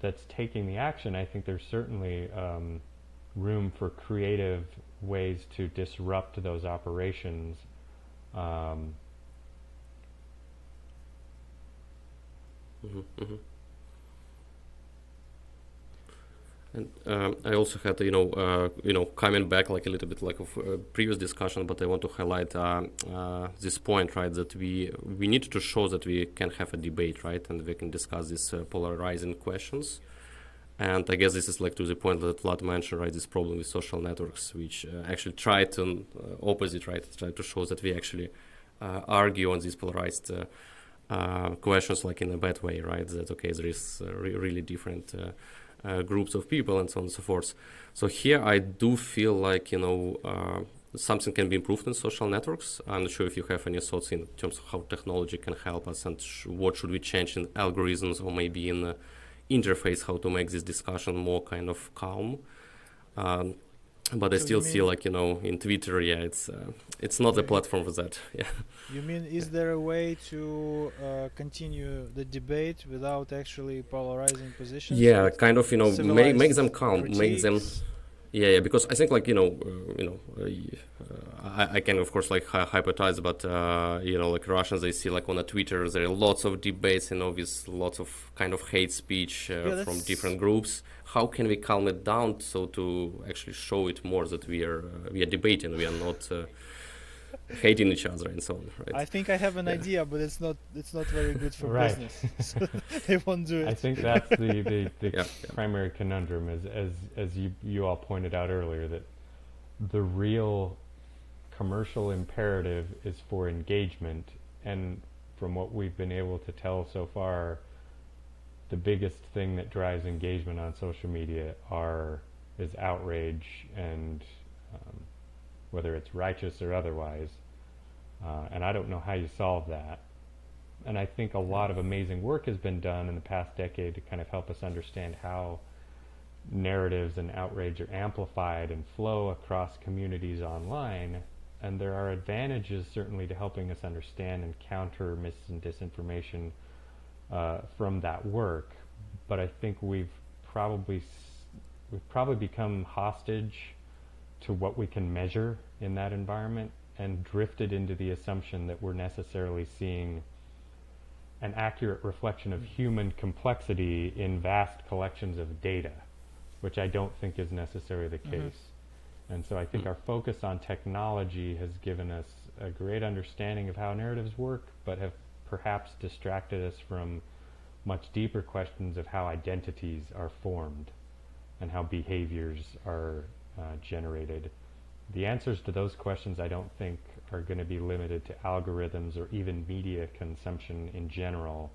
that's taking the action, I think there's certainly room for creative ways to disrupt those operations. And I also had, coming back like a little bit like a previous discussion, but I want to highlight this point, right, that we need to show that we can have a debate, right, and we can discuss these polarizing questions. And I guess this is like to the point that Vlad mentioned, right, this problem with social networks, which actually try to opposite, right, try to show that we actually argue on these polarized questions like in a bad way, right, that, okay, there is really different groups of people and so on and so forth. So here I do feel like, something can be improved in social networks. I'm not sure if you have any thoughts in terms of how technology can help us and what should we change in algorithms or maybe in interface, how to make this discussion more kind of calm. But I still see like, in Twitter, it's not a platform for that. Yeah. You mean, is there a way to continue the debate without actually polarizing positions? Yeah, kind of, make them calm, critiques? make them. Yeah, because I think like, I can of course like hypothesize, but like Russians, they see like on a Twitter there are lots of debates, with lots of kind of hate speech from different groups. How can we calm it down so to actually show it more that we are debating, we are not hating each other and so on, right? I think I have an idea, but it's not very good for Right. business. So they won't do it. I think that's the primary conundrum, as you all pointed out earlier, that the real commercial imperative is for engagement, and from what we've been able to tell so far, the biggest thing that drives engagement on social media is outrage, and whether it's righteous or otherwise. And I don't know how you solve that. And I think a lot of amazing work has been done in the past decade to kind of help us understand how narratives and outrage are amplified and flow across communities online. And there are advantages certainly to helping us understand and counter mis and disinformation from that work. But I think we've probably become hostage to what we can measure in that environment, and drifted into the assumption that we're necessarily seeing an accurate reflection of human complexity in vast collections of data, which I don't think is necessarily the case. And so I think our focus on technology has given us a great understanding of how narratives work, but have perhaps distracted us from much deeper questions of how identities are formed and how behaviors are generated. The answers to those questions I don't think are going to be limited to algorithms or even media consumption in general.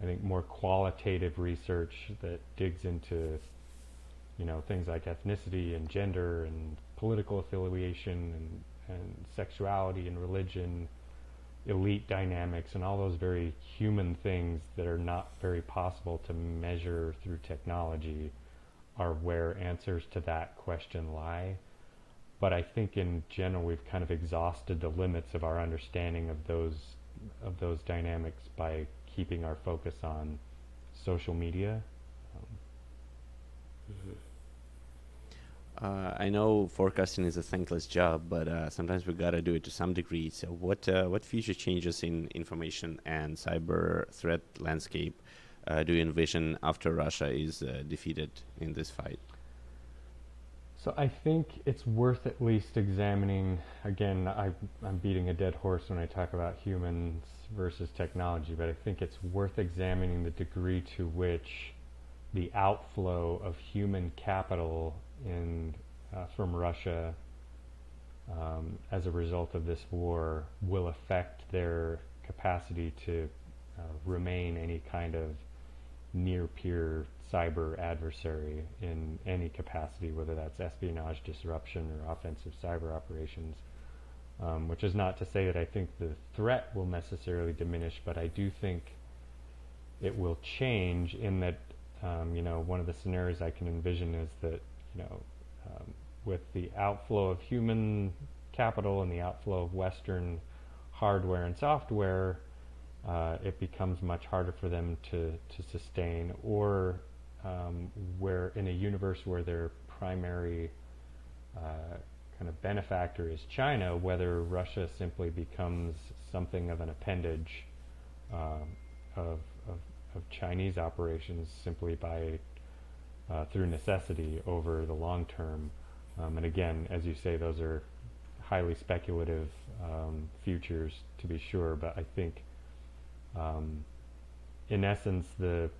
I think more qualitative research that digs into things like ethnicity and gender and political affiliation and sexuality and religion, elite dynamics, and all those very human things that are not very possible to measure through technology are where answers to that question lie. But I think in general we've kind of exhausted the limits of our understanding of those dynamics by keeping our focus on social media. I know forecasting is a thankless job, but sometimes we gotta do it to some degree. So what future changes in information and cyber threat landscape do you envision after Russia is defeated in this fight? So I think it's worth at least examining, again, I'm beating a dead horse when I talk about humans versus technology, but I think it's worth examining the degree to which the outflow of human capital from Russia as a result of this war will affect their capacity to remain any kind of near-peer cyber adversary in any capacity, whether that's espionage, disruption, or offensive cyber operations. Which is not to say that I think the threat will necessarily diminish, but I do think it will change in that, one of the scenarios I can envision is that, with the outflow of human capital and the outflow of Western hardware and software, it becomes much harder for them to sustain, or where in a universe where their primary kind of benefactor is China, whether Russia simply becomes something of an appendage of Chinese operations simply by through necessity over the long term. And again, as you say, those are highly speculative futures to be sure, but I think in essence the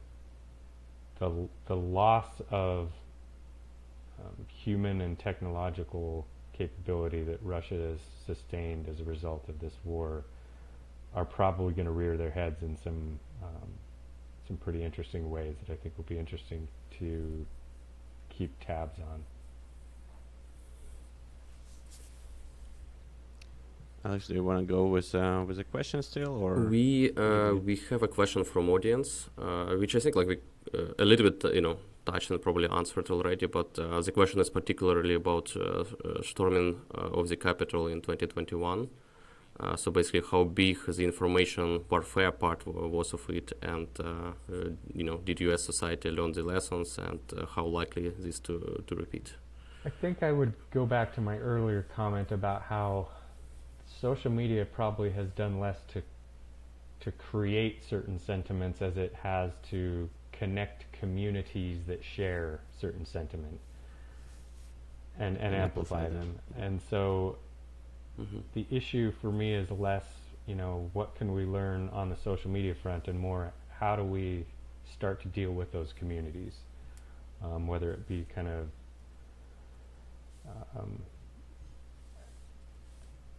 loss of human and technological capability that Russia has sustained as a result of this war are probably going to rear their heads in some pretty interesting ways that I think will be interesting to keep tabs on. Alex, do you want to go with a question still, or we have a question from audience, which I think we a little bit touched and probably answered already, but the question is particularly about storming of the Capitol in 2021. So basically, how big the information warfare part was of it, and did U.S. society learn the lessons, and how likely is this to repeat? I think I would go back to my earlier comment about how social media probably has done less to create certain sentiments as it has to connect communities that share certain sentiment and amplify them. And so the issue for me is less, what can we learn on the social media front, and more, how do we start to deal with those communities, whether it be kind of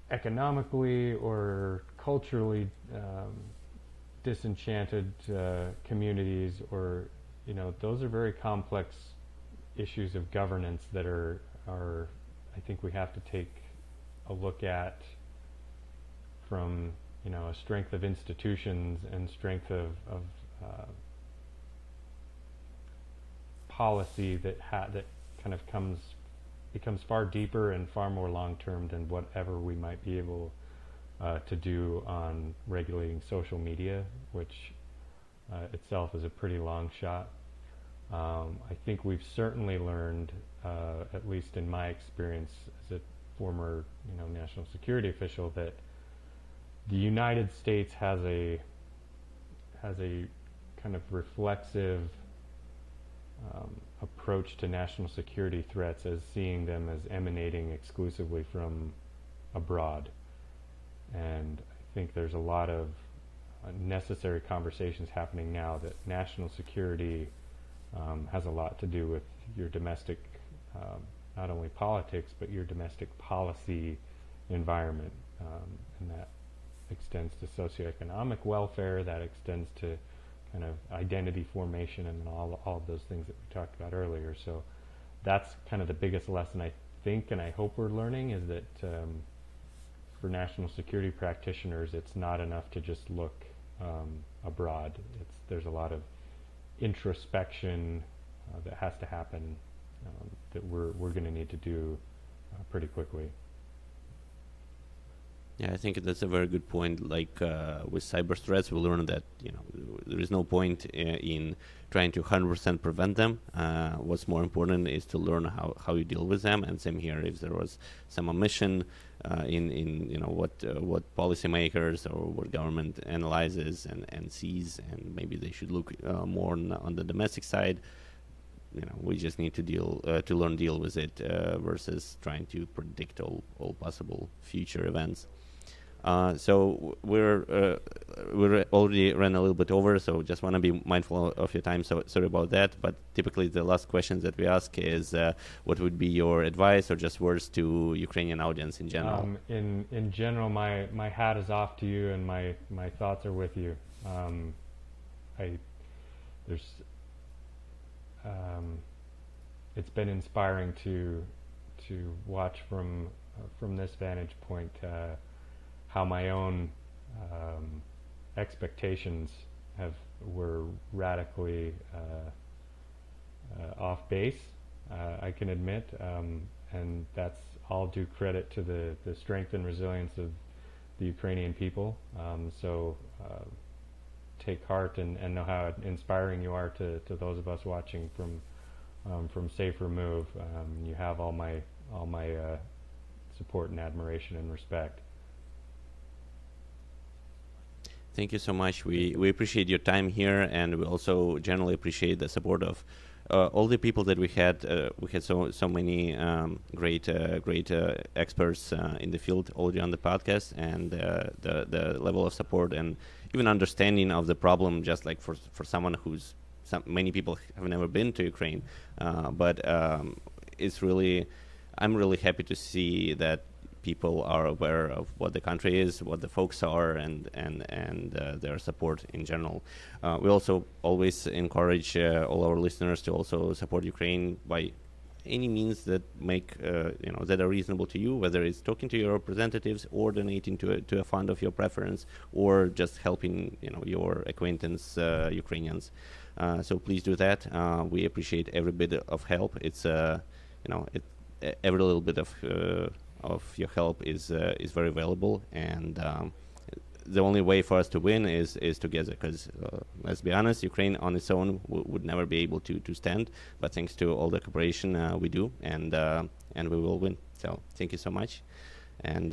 economically or culturally disenchanted communities, or those are very complex issues of governance that are I think we have to take a look at from a strength of institutions and strength of policy that kind of becomes far deeper and far more long-term than whatever we might be able to do on regulating social media, which itself is a pretty long shot. I think we've certainly learned, at least in my experience as a former national security official, that the United States has a kind of reflexive approach to national security threats, as seeing them as emanating exclusively from abroad. And I think there's a lot of necessary conversations happening now that national security has a lot to do with your domestic, not only politics, but your domestic policy environment. And that extends to socioeconomic welfare, that extends to kind of identity formation, and all of those things that we talked about earlier. So that's kind of the biggest lesson I think, and I hope we're learning, is that for national security practitioners, it's not enough to just look abroad. There's a lot of introspection that has to happen that we're going to need to do pretty quickly. Yeah, I think that's a very good point. Like with cyber threats, we learned that there is no point in trying to 100% prevent them. What's more important is to learn how you deal with them. And same here, if there was some omission in what policymakers or what government analyzes and sees, and maybe they should look more on the domestic side. We just need to learn deal with it versus trying to predict all possible future events. So we're already ran a little bit over, so just want to be mindful of your time. So sorry about that. But typically, the last questions that we ask is, what would be your advice or just words to Ukrainian audience in general? In general, my hat is off to you, and my thoughts are with you. It's been inspiring to watch from this vantage point how my own expectations were radically off base. I can admit, and that's all due credit to the strength and resilience of the Ukrainian people. So take heart and know how inspiring you are to those of us watching from Safe Remove. You have all my support and admiration and respect. Thank you so much. We appreciate your time here, and we also generally appreciate the support of all the people that we had. We had so many great experts in the field already on the podcast, and the level of support and even understanding of the problem, just like for someone who's many people have never been to Ukraine, but it's really, I'm really happy to see that people are aware of what the country is, what the folks are, and their support in general. We also always encourage all our listeners to also support Ukraine by any means that make that are reasonable to you, whether it's talking to your representatives or donating to a fund of your preference, or just helping your acquaintance Ukrainians. So please do that. We appreciate every bit of help. It's every little bit of your help is very valuable, and the only way for us to win is together, because let's be honest, Ukraine on its own would never be able to stand, but thanks to all the cooperation we do, and we will win. So thank you so much, and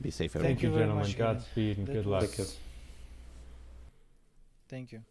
be safe, everyone. Thank you, gentlemen. Godspeed and good luck. Thank you.